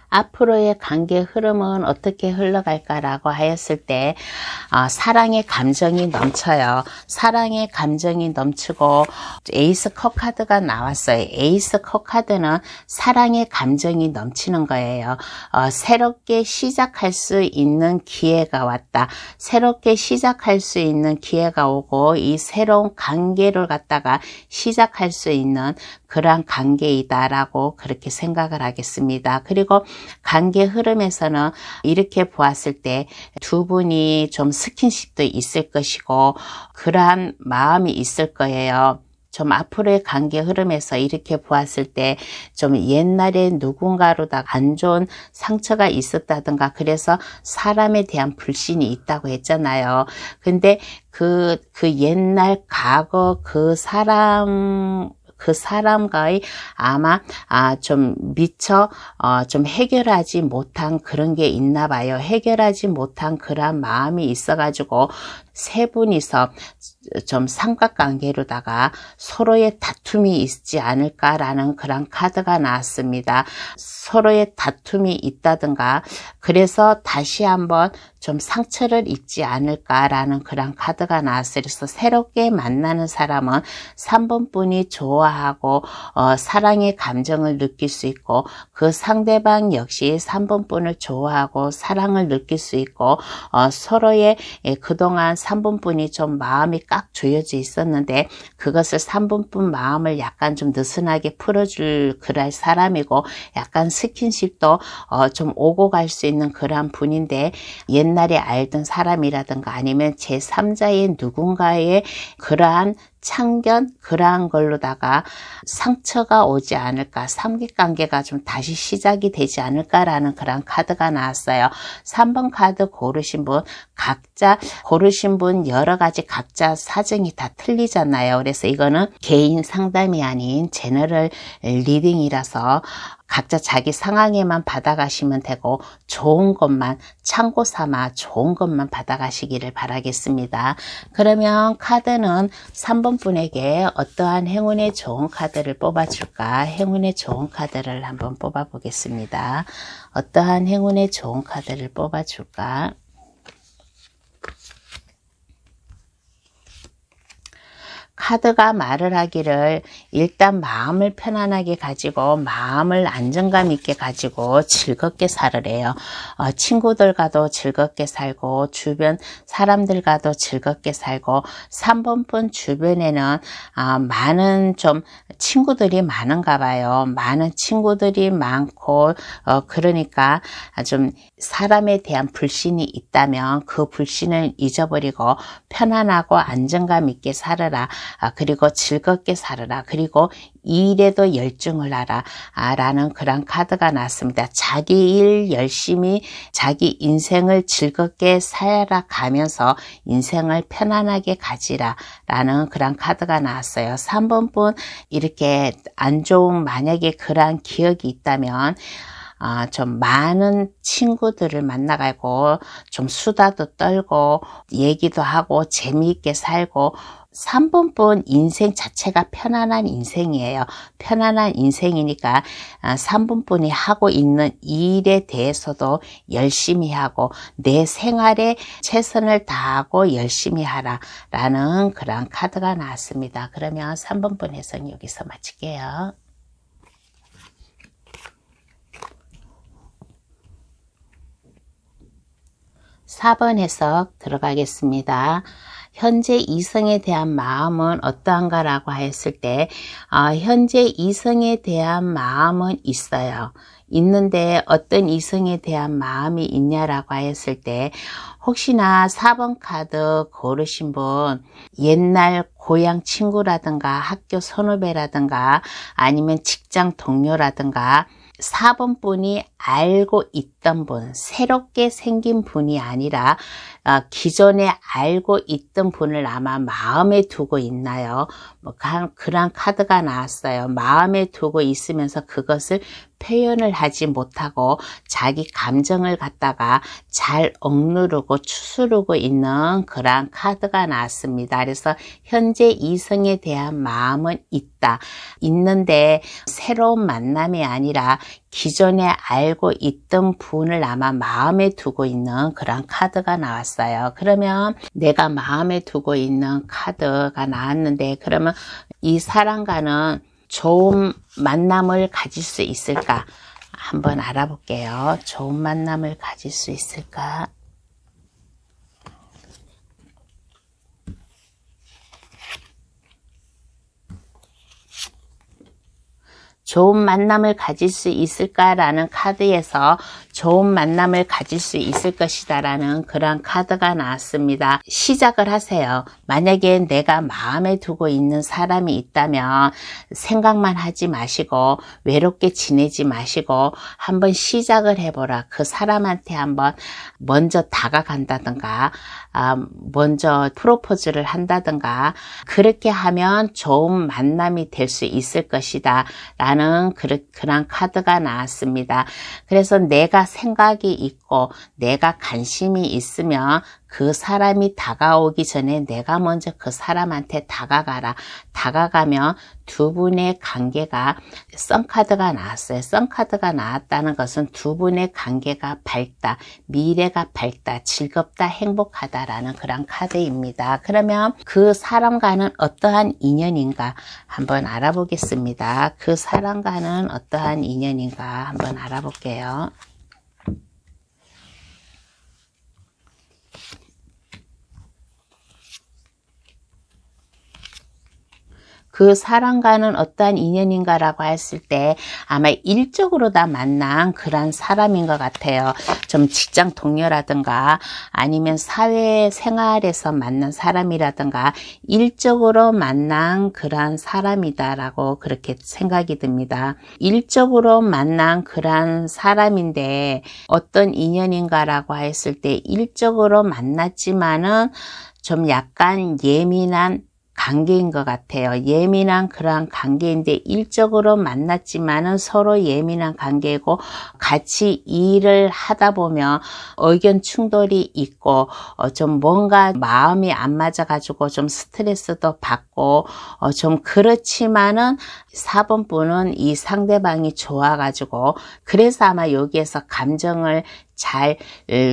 앞으로의 관계 흐름은 어떻게 흘러갈까라고 하였을 때 사랑의 감정이 넘쳐요. 사랑의 감정이 넘치고 에이스 컵 카드가 나왔어요. 에이스 컵 카드는 사랑의 감정이 넘치는 거예요. 새롭게 시작할 수 있는 기회가 왔다. 새롭게 시작할 수 있는 기회가 오고 이 새로운 관계를 갖다가 시작할 수 있는 그러한 관계이다라고 그렇게 생각을 하겠습니다. 그리고 관계 흐름에서는 이렇게 보았을 때 두 분이 좀 스킨십도 있을 것이고 그러한 마음이 있을 거예요. 좀 앞으로의 관계 흐름에서 이렇게 보았을 때 좀 옛날에 누군가로다 안 좋은 상처가 있었다든가 그래서 사람에 대한 불신이 있다고 했잖아요. 근데 그 옛날 과거 그 사람과의 아마 좀 미처 좀 해결하지 못한 그런 게 있나 봐요. 해결하지 못한 그런 마음이 있어가지고 세 분이서 좀 삼각관계로다가 서로의 다툼이 있지 않을까라는 그런 카드가 나왔습니다. 서로의 다툼이 있다든가 그래서 다시 한번 좀 상처를 입지 않을까라는 그런 카드가 나왔어요. 그래서 새롭게 만나는 사람은 3번 분이 좋아하고 사랑의 감정을 느낄 수 있고 그 상대방 역시 3번 분을 좋아하고 사랑을 느낄 수 있고 서로의 그동안 3번 분이 좀 마음이 꽉 조여져 있었는데 그것을 3번 분 마음을 약간 좀 느슨하게 풀어줄 그럴 사람이고 약간 스킨십도 좀 오고 갈 수 있는 그러한 분인데 옛날에 알던 사람이라든가 아니면 제3자의 누군가의 그러한 참견 그러한 걸로다가 상처가 오지 않을까, 삼각관계가 좀 다시 시작이 되지 않을까라는 그런 카드가 나왔어요. 3번 카드 고르신 분 각자 고르신 분 여러 가지 각자 사정이 다 틀리잖아요. 그래서 이거는 개인 상담이 아닌 제너럴 리딩이라서 각자 자기 상황에만 받아가시면 되고 좋은 것만 참고 삼아 좋은 것만 받아가시기를 바라겠습니다. 그러면 카드는 3번 분에게 어떠한 행운의 좋은 카드를 뽑아줄까? 행운의 좋은 카드를 한번 뽑아 보겠습니다. 어떠한 행운의 좋은 카드를 뽑아줄까? 카드가 말을 하기를 일단 마음을 편안하게 가지고 마음을 안정감 있게 가지고 즐겁게 살으래요. 친구들과도 즐겁게 살고 주변 사람들과도 즐겁게 살고 3번 분 주변에는 많은 좀 친구들이 많은가 봐요. 많은 친구들이 많고 그러니까 좀 사람에 대한 불신이 있다면 그 불신을 잊어버리고 편안하고 안정감 있게 살아라. 그리고 즐겁게 살아라. 그리고 일에도 열중을 하라. 라는 그런 카드가 나왔습니다. 자기 일 열심히 자기 인생을 즐겁게 살아가면서 인생을 편안하게 가지라. 라는 그런 카드가 나왔어요. 3번 분 이렇게 안 좋은 만약에 그러한 기억이 있다면 좀 많은 친구들을 만나가고 좀 수다도 떨고 얘기도 하고 재미있게 살고 3번 분 인생 자체가 편안한 인생이에요. 편안한 인생이니까 3번 분이 하고 있는 일에 대해서도 열심히 하고 내 생활에 최선을 다하고 열심히 하라 라는 그런 카드가 나왔습니다. 그러면 3번 분 해석 여기서 마칠게요. 4번 해석 들어가겠습니다. 현재 이성에 대한 마음은 어떠한가라고 했을 때 현재 이성에 대한 마음은 있어요. 있는데 어떤 이성에 대한 마음이 있냐라고 했을 때 혹시나 4번 카드 고르신 분 옛날 고향 친구라든가 학교 선후배라든가 아니면 직장 동료라든가 4번 분이 알고 있던 분, 새롭게 생긴 분이 아니라 기존에 알고 있던 분을 아마 마음에 두고 있나요? 그런 카드가 나왔어요. 마음에 두고 있으면서 그것을 표현을 하지 못하고 자기 감정을 갖다가 잘 억누르고 추스르고 있는 그런 카드가 나왔습니다. 그래서 현재 이성에 대한 마음은 있다. 있는데 새로운 만남이 아니라 기존에 알고 있던 분을 아마 마음에 두고 있는 그런 카드가 나왔어요. 그러면 내가 마음에 두고 있는 카드가 나왔는데 그러면 이 사람과는 좋은 만남을 가질 수 있을까? 한번 알아볼게요. 좋은 만남을 가질 수 있을까? 좋은 만남을 가질 수 있을까라는 카드에서 좋은 만남을 가질 수 있을 것이다 라는 그런 카드가 나왔습니다. 시작을 하세요. 만약에 내가 마음에 두고 있는 사람이 있다면 생각만 하지 마시고 외롭게 지내지 마시고 한번 시작을 해보라. 그 사람한테 한번 먼저 다가간다든가 먼저 프로포즈를 한다든가 그렇게 하면 좋은 만남이 될 수 있을 것이다 라는 그런 카드가 나왔습니다. 그래서 내가 생각이 있고 내가 관심이 있으면 그 사람이 다가오기 전에 내가 먼저 그 사람한테 다가가라. 다가가면 두 분의 관계가 썬카드가 나왔어요. 썬카드가 나왔다는 것은 두 분의 관계가 밝다, 미래가 밝다, 즐겁다, 행복하다라는 그런 카드입니다. 그러면 그 사람과는 어떠한 인연인가 한번 알아보겠습니다. 그 사람과는 어떠한 인연인가 한번 알아볼게요. 그 사람과는 어떠한 인연인가라고 했을 때 아마 일적으로 다 만난 그런 사람인 것 같아요. 좀 직장 동료라든가 아니면 사회생활에서 만난 사람이라든가 일적으로 만난 그런 사람이다라고 그렇게 생각이 듭니다. 일적으로 만난 그런 사람인데 어떤 인연인가라고 했을 때 일적으로 만났지만은 좀 약간 예민한 관계인 것 같아요. 예민한 그러한 관계인데 일적으로 만났지만은 서로 예민한 관계고 같이 일을 하다 보면 의견 충돌이 있고 좀 뭔가 마음이 안 맞아가지고 좀 스트레스도 받고 좀 그렇지만은 4번 분은 이 상대방이 좋아가지고 그래서 아마 여기에서 감정을 잘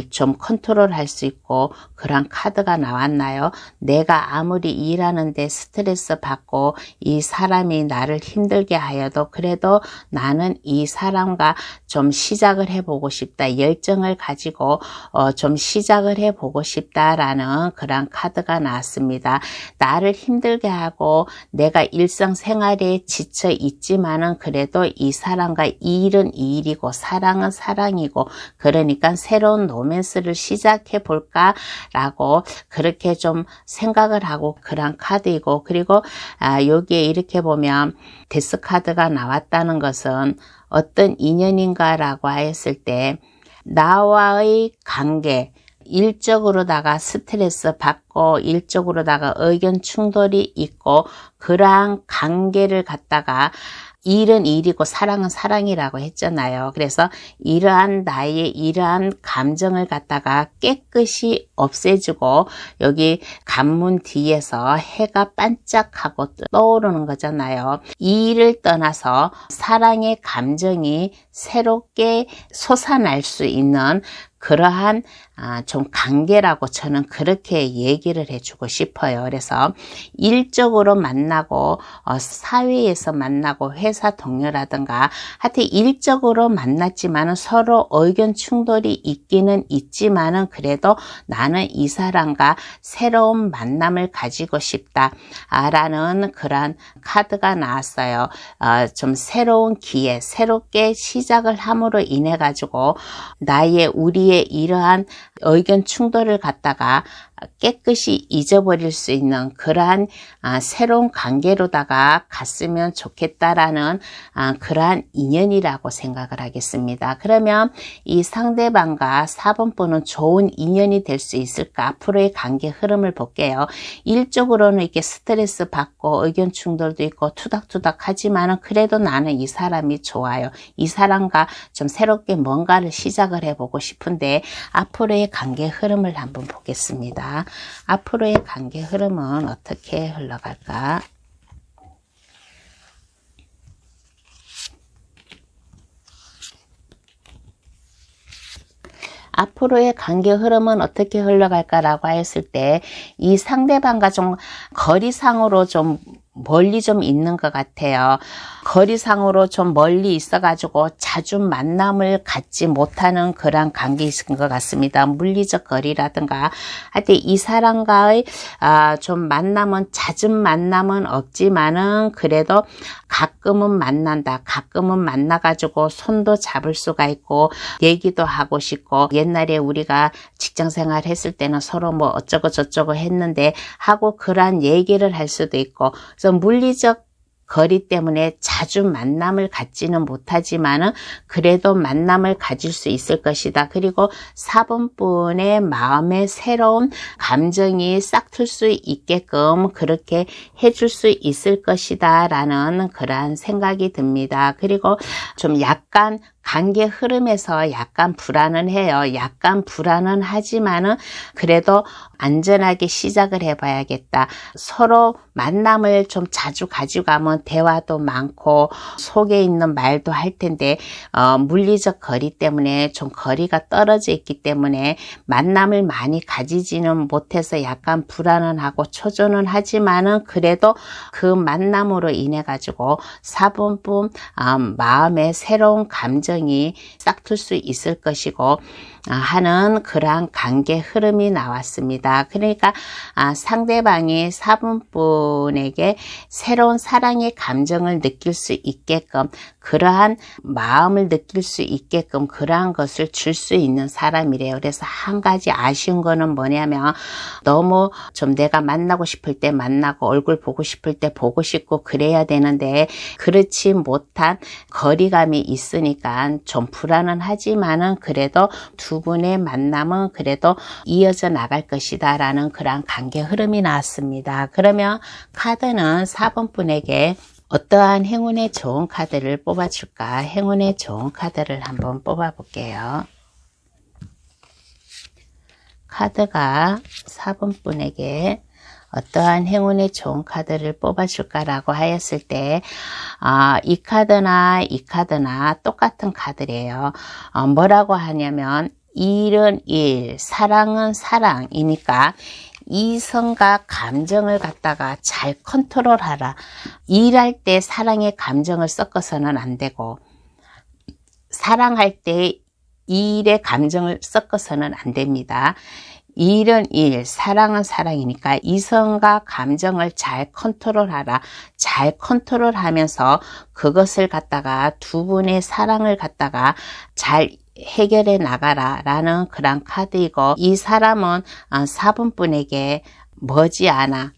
좀 컨트롤할 수 있고 그런 카드가 나왔나요? 내가 아무리 일하는데 스트레스 받고 이 사람이 나를 힘들게 하여도 그래도 나는 이 사람과 좀 시작을 해보고 싶다. 열정을 가지고 좀 시작을 해보고 싶다라는 그런 카드가 나왔습니다. 나를 힘들게 하고 내가 일상생활에 지쳐 있지만은 그래도 이 사람과 일은 일이고 사랑은 사랑이고 그러니까 새로운 로맨스를 시작해 볼까 라고 그렇게 좀 생각을 하고 그런 카드이고 그리고 여기에 이렇게 보면 데스 카드가 나왔다는 것은 어떤 인연인가 라고 했을 때 나와의 관계 일적으로다가 스트레스 받고 일적으로다가 의견 충돌이 있고 그러한 관계를 갖다가 일은 일이고 사랑은 사랑이라고 했잖아요. 그래서 이러한 나의 이러한 감정을 갖다가 깨끗이 없애주고 여기 관문 뒤에서 해가 반짝하고 떠오르는 거잖아요. 이 일을 떠나서 사랑의 감정이 새롭게 솟아날 수 있는 그러한 좀 관계라고 저는 그렇게 얘기를 해주고 싶어요. 그래서 일적으로 만나고 사회에서 만나고 회사 동료라든가 하여튼 일적으로 만났지만은 서로 의견 충돌이 있기는 있지만은 그래도 나는 이 사람과 새로운 만남을 가지고 싶다 라는 그런 카드가 나왔어요. 좀 새로운 기회, 새롭게 시작을 함으로 인해 가지고 우리의 이러한 의견 충돌을 갖다가 깨끗이 잊어버릴 수 있는 그러한 새로운 관계로다가 갔으면 좋겠다라는 그러한 인연이라고 생각을 하겠습니다. 그러면 이 상대방과 4번 분은 좋은 인연이 될 수 있을까? 앞으로의 관계 흐름을 볼게요. 일적으로는 이렇게 스트레스 받고 의견 충돌도 있고 투닥투닥 하지만은 그래도 나는 이 사람이 좋아요. 이 사람과 좀 새롭게 뭔가를 시작을 해보고 싶은데 앞으로의 관계 흐름을 한번 보겠습니다. 앞으로의 관계 흐름은 어떻게 흘러갈까? 앞으로의 관계 흐름은 어떻게 흘러갈까라고 했을 때 이 상대방과 좀 거리상으로 좀 멀리 좀 있는 것 같아요. 거리상으로 좀 멀리 있어가지고 자주 만남을 갖지 못하는 그런 관계인 것 같습니다. 물리적 거리라든가 하여튼 이 사람과의 좀 만남은 잦은 만남은 없지만은 그래도 가끔은 만난다. 가끔은 만나가지고 손도 잡을 수가 있고 얘기도 하고 싶고 옛날에 우리가 직장생활 했을 때는 서로 뭐 어쩌고 저쩌고 했는데 하고 그러한 얘기를 할 수도 있고 그래서 물리적 거리 때문에 자주 만남을 갖지는 못하지만은 그래도 만남을 가질 수 있을 것이다. 그리고 4번 분의 마음에 새로운 감정이 싹틀 수 있게끔 그렇게 해줄 수 있을 것이다 라는 그러한 생각이 듭니다. 그리고 좀 약간 관계 흐름에서 약간 불안은 해요. 약간 불안은 하지만은 그래도 안전하게 시작을 해봐야겠다. 서로 만남을 좀 자주 가지고 가면 대화도 많고 속에 있는 말도 할 텐데 물리적 거리 때문에 좀 거리가 떨어져 있기 때문에 만남을 많이 가지지는 못해서 약간 불안은 하고 초조는 하지만은 그래도 그 만남으로 인해 가지고 4번 분 마음에 새로운 감정이 싹틀 수 있을 것이고 하는 그러한 관계 흐름이 나왔습니다. 그러니까 상대방이 4번 분에게 새로운 사랑의 감정을 느낄 수 있게끔 그러한 마음을 느낄 수 있게끔 그러한 것을 줄 수 있는 사람이래요. 그래서 한 가지 아쉬운 거는 뭐냐면 너무 좀 내가 만나고 싶을 때 만나고 얼굴 보고 싶을 때 보고 싶고 그래야 되는데 그렇지 못한 거리감이 있으니까 좀 불안은 하지만은 그래도 두 분의 만남은 그래도 이어져 나갈 것이다 라는 그런 관계 흐름이 나왔습니다. 그러면 카드는 4번 분에게 어떠한 행운의 좋은 카드를 뽑아줄까? 행운의 좋은 카드를 한번 뽑아 볼게요. 카드가 4번 분에게 어떠한 행운의 좋은 카드를 뽑아줄까라고 하였을 때 이 카드나 이 카드나 똑같은 카드래요. 뭐라고 하냐면 일은 일, 사랑은 사랑이니까 이성과 감정을 갖다가 잘 컨트롤하라. 일할 때 사랑의 감정을 섞어서는 안 되고 사랑할 때 일의 감정을 섞어서는 안 됩니다. 일은 일, 사랑은 사랑이니까 이성과 감정을 잘 컨트롤하라. 잘 컨트롤하면서 그것을 갖다가 두 분의 사랑을 갖다가 잘 해결해 나가라 라는 그런 카드이고 이 사람은 4번 분에게 머지않아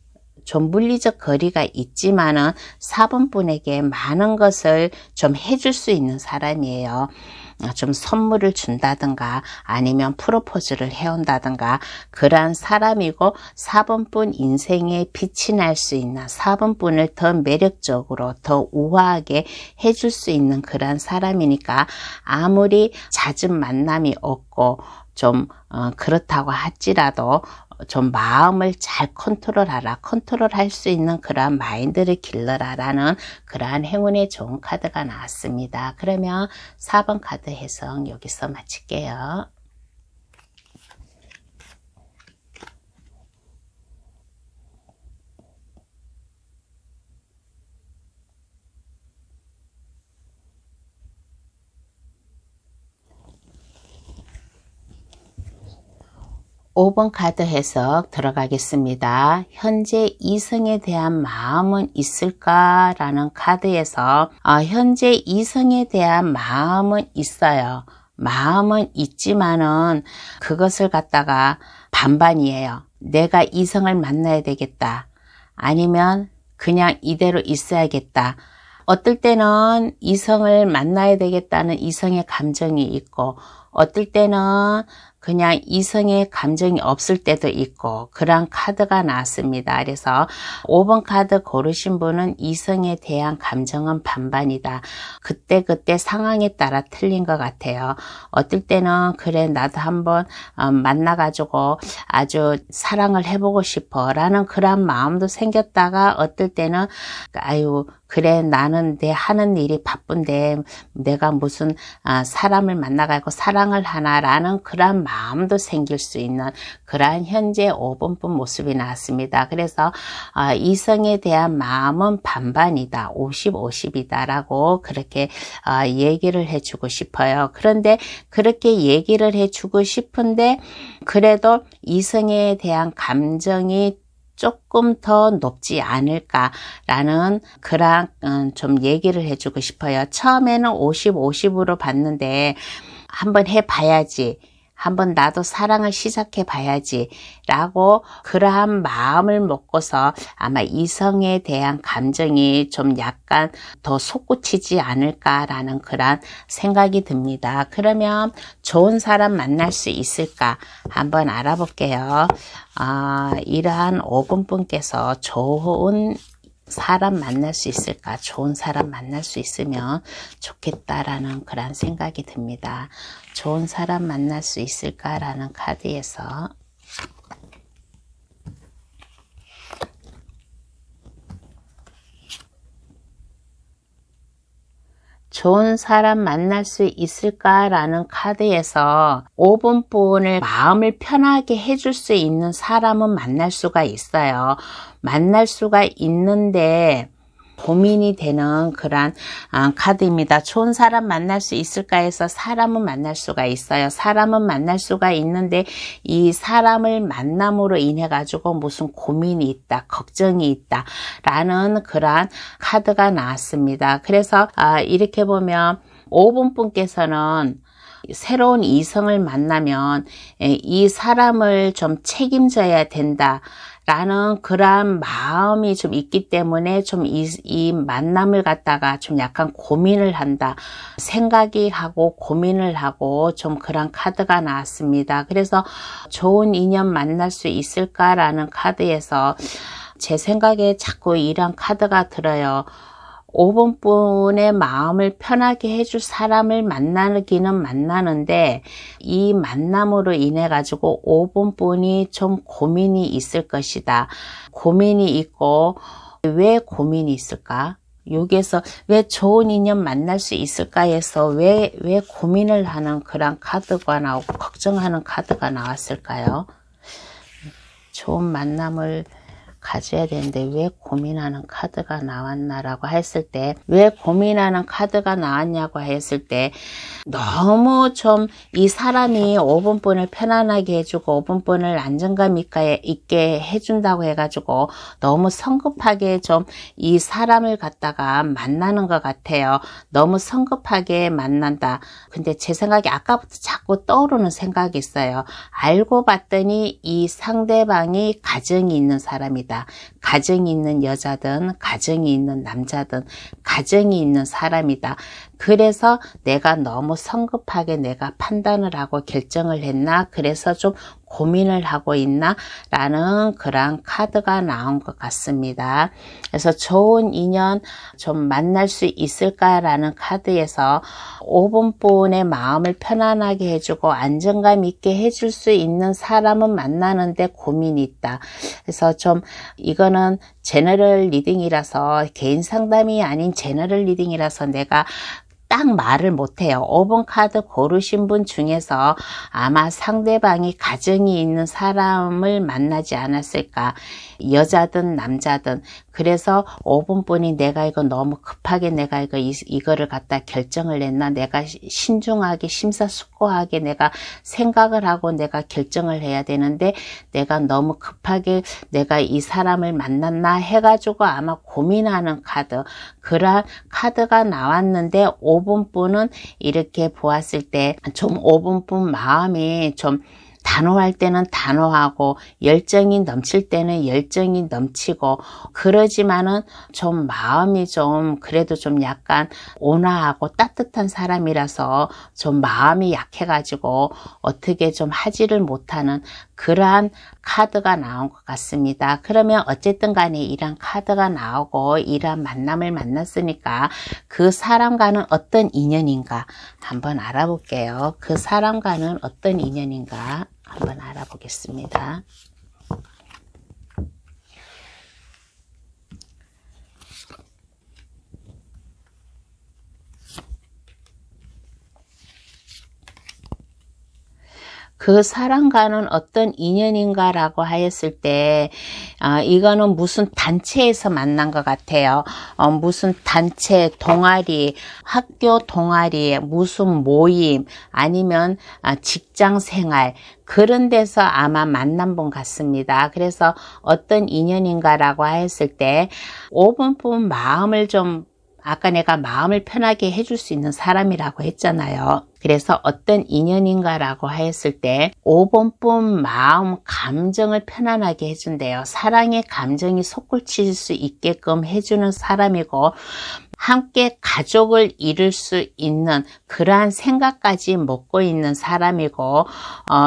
좀 물리적 거리가 있지만은 4번 분에게 많은 것을 좀 해줄 수 있는 사람이에요. 좀 선물을 준다든가 아니면 프로포즈를 해온다든가 그러한 사람이고 4번 분 인생에 빛이 날 수 있는 4번 분을 더 매력적으로 더 우아하게 해줄 수 있는 그러한 사람이니까 아무리 잦은 만남이 없고 좀 그렇다고 할지라도 좀 마음을 잘 컨트롤하라. 컨트롤할 수 있는 그러한 마인드를 길러라라는 그러한 행운의 좋은 카드가 나왔습니다. 그러면 4번 카드 해석 여기서 마칠게요. 5번 카드 해석 들어가겠습니다. 현재 이성에 대한 마음은 있을까라는 카드에서 현재 이성에 대한 마음은 있어요. 마음은 있지만은 그것을 갖다가 반반이에요. 내가 이성을 만나야 되겠다. 아니면 그냥 이대로 있어야겠다. 어떨 때는 이성을 만나야 되겠다는 이성의 감정이 있고 어떨 때는 그냥 이성의 감정이 없을 때도 있고 그런 카드가 나왔습니다. 그래서 5번 카드 고르신 분은 이성에 대한 감정은 반반이다. 그때그때 상황에 따라 틀린 것 같아요. 어떨 때는 그래 나도 한번 만나가지고 아주 사랑을 해보고 싶어 라는 그런 마음도 생겼다가 어떨 때는 아유 그래 나는 내 하는 일이 바쁜데 내가 무슨 사람을 만나가지고 사랑을 하나라는 그런 마음도 생길 수 있는 그러한 현재 5번분 모습이 나왔습니다. 그래서 이성에 대한 마음은 반반이다. 50, 50이다 라고 그렇게 얘기를 해주고 싶어요. 그런데 그렇게 얘기를 해주고 싶은데 그래도 이성에 대한 감정이 조금 더 높지 않을까라는 그런 좀 얘기를 해주고 싶어요. 처음에는 50, 50으로 봤는데 한번 해봐야지. 한번 나도 사랑을 시작해 봐야지 라고 그러한 마음을 먹고서 아마 이성에 대한 감정이 좀 약간 더 솟구치지 않을까라는 그런 생각이 듭니다. 그러면 좋은 사람 만날 수 있을까 한번 알아볼게요. 이러한 5번 분께서 좋은 사람 만날 수 있을까? 좋은 사람 만날 수 있으면 좋겠다라는 그런 생각이 듭니다. 좋은 사람 만날 수 있을까라는 카드에서 좋은 사람 만날 수 있을까라는 카드에서 5번 분을 마음을 편하게 해줄 수 있는 사람은 만날 수가 있어요. 만날 수가 있는데 고민이 되는 그런 카드입니다. 좋은 사람 만날 수 있을까 해서 사람은 만날 수가 있어요. 사람은 만날 수가 있는데 이 사람을 만남으로 인해 가지고 무슨 고민이 있다, 걱정이 있다 라는 그런 카드가 나왔습니다. 그래서 이렇게 보면 5번 분께서는 새로운 이성을 만나면 이 사람을 좀 책임져야 된다 라는 그런 마음이 좀 있기 때문에 좀 이 만남을 갖다가 좀 약간 고민을 한다. 생각이 하고 고민을 하고 좀 그런 카드가 나왔습니다. 그래서 좋은 인연 만날 수 있을까라는 카드에서 제 생각에 자꾸 이런 카드가 들어요. 5번 분의 마음을 편하게 해줄 사람을 만나기는 만나는데 이 만남으로 인해 가지고 5번 분이 좀 고민이 있을 것이다. 고민이 있고 왜 고민이 있을까? 여기에서 왜 좋은 인연 만날 수 있을까 해서 왜 고민을 하는 그런 카드가 나오고 걱정하는 카드가 나왔을까요? 좋은 만남을 가져야 되는데 왜 고민하는 카드가 나왔나라고 했을 때 왜 고민하는 카드가 나왔냐고 했을 때 너무 좀 이 사람이 5번 분을 편안하게 해주고 5번 분을 안정감 있게 해준다고 해가지고 너무 성급하게 좀 이 사람을 갖다가 만나는 것 같아요. 너무 성급하게 만난다. 근데 제 생각이 아까부터 자꾸 떠오르는 생각이 있어요. 알고 봤더니 이 상대방이 가정이 있는 사람이다. 가정이 있는 여자든 가정이 있는 남자든 가정이 있는 사람이다. 그래서 내가 너무 성급하게 내가 판단을 하고 결정을 했나? 그래서 좀 고민을 하고 있나? 라는 그런 카드가 나온 것 같습니다. 그래서 좋은 인연 좀 만날 수 있을까라는 카드에서 5번 분의 마음을 편안하게 해주고 안정감 있게 해줄 수 있는 사람은 만나는데 고민이 있다. 그래서 좀 이거는 제너럴 리딩이라서 개인 상담이 아닌 제너럴 리딩이라서 내가 딱 말을 못해요. 5번 카드 고르신 분 중에서 아마 상대방이 가정이 있는 사람을 만나지 않았을까. 여자든 남자든 그래서 5번분이 내가 이거 너무 급하게 내가 이거를 갖다 결정을 냈나, 내가 신중하게 심사숙고하게 내가 생각을 하고 내가 결정을 해야 되는데 내가 너무 급하게 내가 이 사람을 만났나 해가지고 아마 고민하는 카드, 그러한 카드가 나왔는데 5번분은 이렇게 보았을 때 좀 5번분 마음이 좀 단호할 때는 단호하고 열정이 넘칠 때는 열정이 넘치고, 그러지만은 좀 마음이 좀 그래도 좀 약간 온화하고 따뜻한 사람이라서 좀 마음이 약해가지고 어떻게 좀 하지를 못하는 그러한 카드가 나온 것 같습니다. 그러면 어쨌든 간에 이런 카드가 나오고 이러한 만남을 만났으니까 그 사람과는 어떤 인연인가 한번 알아볼게요. 그 사람과는 어떤 인연인가 한번 알아보겠습니다. 그 사람과는 어떤 인연인가라고 하였을 때 이거는 무슨 단체에서 만난 것 같아요. 무슨 단체, 동아리, 학교 동아리, 무슨 모임, 아니면 직장 생활, 그런 데서 아마 만난 분 같습니다. 그래서 어떤 인연인가라고 하였을 때 5번분 마음을 좀, 아까 내가 마음을 편하게 해줄 수 있는 사람이라고 했잖아요. 그래서 어떤 인연인가라고 했을 때 5번분 마음, 감정을 편안하게 해준대요. 사랑의 감정이 솟구칠 수 있게끔 해주는 사람이고, 함께 가족을 이룰 수 있는 그러한 생각까지 먹고 있는 사람이고,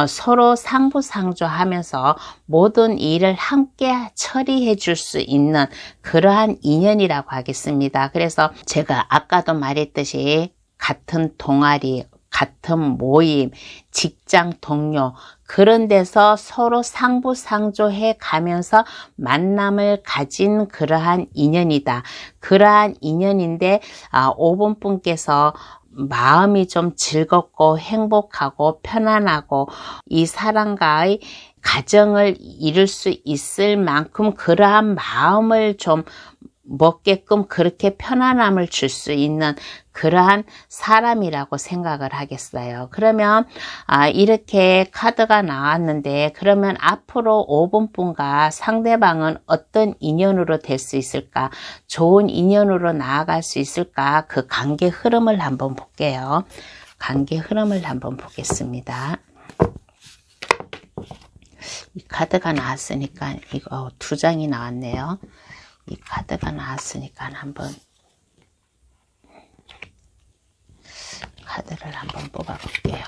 서로 상부상조하면서 모든 일을 함께 처리해 줄 수 있는 그러한 인연이라고 하겠습니다. 그래서 제가 아까도 말했듯이 같은 동아리, 같은 모임, 직장 동료, 그런 데서 서로 상부상조해 가면서 만남을 가진 그러한 인연이다. 그러한 인연인데 5번분께서 마음이 좀 즐겁고 행복하고 편안하고 이 사람과의 가정을 이룰 수 있을 만큼 그러한 마음을 좀 먹게끔 그렇게 편안함을 줄 수 있는 그러한 사람이라고 생각을 하겠어요. 그러면 이렇게 카드가 나왔는데, 그러면 앞으로 5번분과 상대방은 어떤 인연으로 될 수 있을까? 좋은 인연으로 나아갈 수 있을까? 그 관계 흐름을 한번 볼게요. 관계 흐름을 한번 보겠습니다. 이 카드가 나왔으니까 이거 2장이 나왔네요. 이 카드가 나왔으니까 한번 카드를 한번 뽑아 볼게요.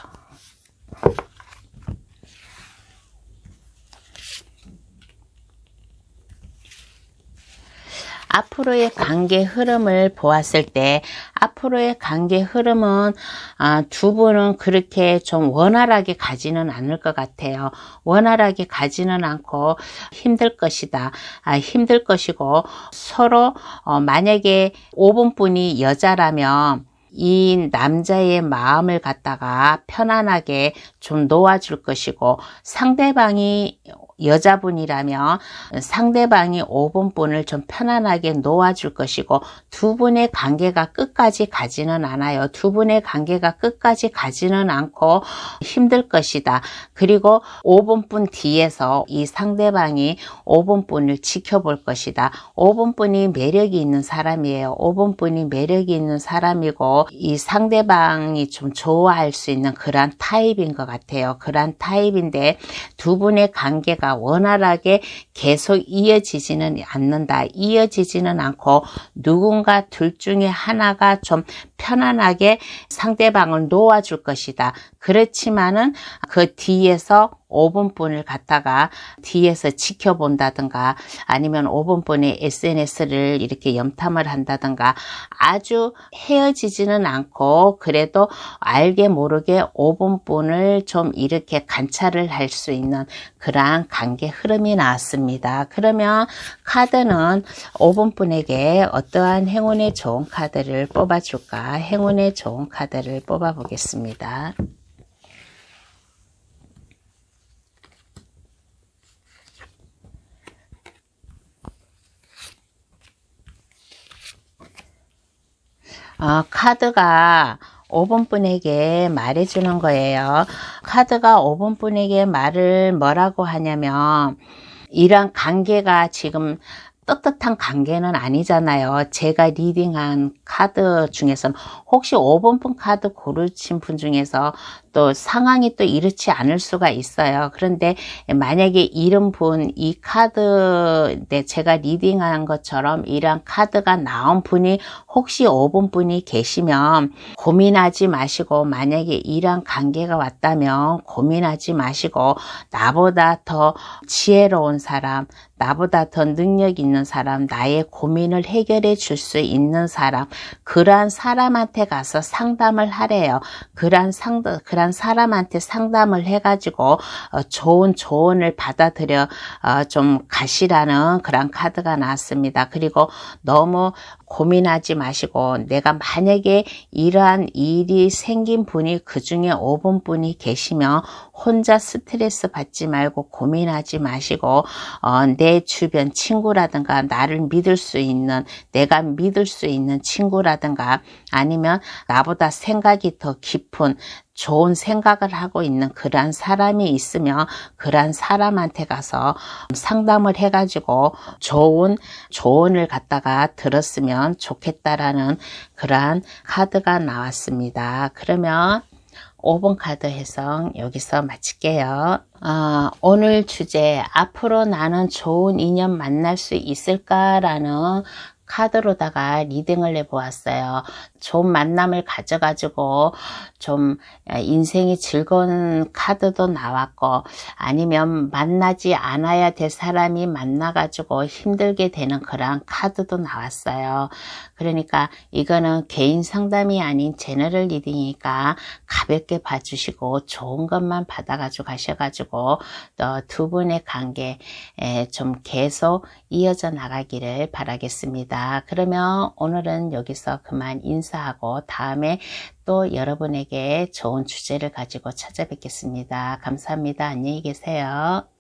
앞으로의 관계 흐름을 보았을 때 앞으로의 관계 흐름은 두 분은 그렇게 좀 원활하게 가지는 않을 것 같아요. 원활하게 가지는 않고 힘들 것이다. 힘들 것이고, 서로 만약에 5번분이 여자라면 이 남자의 마음을 갖다가 편안하게 좀 놓아줄 것이고, 상대방이 여자분이라면 상대방이 5번분을 좀 편안하게 놓아줄 것이고, 두 분의 관계가 끝까지 가지는 않아요. 두 분의 관계가 끝까지 가지는 않고 힘들 것이다. 그리고 5번분 뒤에서 이 상대방이 5번분을 지켜볼 것이다. 5번분이 매력이 있는 사람이에요. 5번분이 매력이 있는 사람이고, 이 상대방이 좀 좋아할 수 있는 그러한 타입인 것 같아요. 그러한 타입인데 두 분의 관계가 원활하게 계속 이어지지는 않는다. 이어지지는 않고 누군가 둘 중에 하나가 좀 편안하게 상대방을 놓아줄 것이다. 그렇지만은 그 뒤에서 5번분을 갖다가 뒤에서 지켜본다든가, 아니면 5번분의 SNS를 이렇게 염탐을 한다든가, 아주 헤어지지는 않고 그래도 알게 모르게 5번분을 좀 이렇게 관찰을 할 수 있는 그러한 관계 흐름이 나왔습니다. 그러면 카드는 5번분에게 어떠한 행운의 좋은 카드를 뽑아줄까? 행운의 좋은 카드를 뽑아 보겠습니다. 카드가 5번 분에게 말해주는 거예요. 카드가 5번 분에게 말을 뭐라고 하냐면, 이런 관계가 지금 떳떳한 관계는 아니잖아요. 제가 리딩한 카드 중에서 혹시 5번 분 카드 고르신 분 중에서 또 상황이 또 이렇지 않을 수가 있어요. 그런데 만약에 이런 분, 이 카드, 제가 리딩한 것처럼 이런 카드가 나온 분이 혹시 5번 분이 계시면 고민하지 마시고, 만약에 이런 관계가 왔다면 고민하지 마시고, 나보다 더 지혜로운 사람, 나보다 더 능력 있는 사람, 나의 고민을 해결해 줄 수 있는 사람, 그러한 사람한테 가서 상담을 하래요. 그러한 사람한테 상담을 해가지고 좋은 조언을 받아들여 좀 가시라는 그런 카드가 나왔습니다. 그리고 너무 고민하지 마시고, 내가 만약에 이러한 일이 생긴 분이 그 중에 5번 분이 계시면 혼자 스트레스 받지 말고 고민하지 마시고, 내 주변 친구라든가 나를 믿을 수 있는, 내가 믿을 수 있는 친구라든가, 아니면 나보다 생각이 더 깊은 좋은 생각을 하고 있는 그러한 사람이 있으면 그러한 사람한테 가서 상담을 해가지고 좋은 조언을 갖다가 들었으면 좋겠다라는 그러한 카드가 나왔습니다. 그러면 5번 카드 해석 여기서 마칠게요. 오늘 주제, 앞으로 나는 좋은 인연 만날 수 있을까라는 카드로다가 리딩을 해보았어요. 좋은 만남을 가져가지고 좀 인생이 즐거운 카드도 나왔고, 아니면 만나지 않아야 될 사람이 만나가지고 힘들게 되는 그런 카드도 나왔어요. 그러니까 이거는 개인 상담이 아닌 제너럴 리딩이니까 가볍게 봐주시고 좋은 것만 받아가지고 가셔가지고 두 분의 관계 좀 계속 이어져 나가기를 바라겠습니다. 그러면 오늘은 여기서 그만 인사하고 다음에 또 여러분에게 좋은 주제를 가지고 찾아뵙겠습니다. 감사합니다. 안녕히 계세요.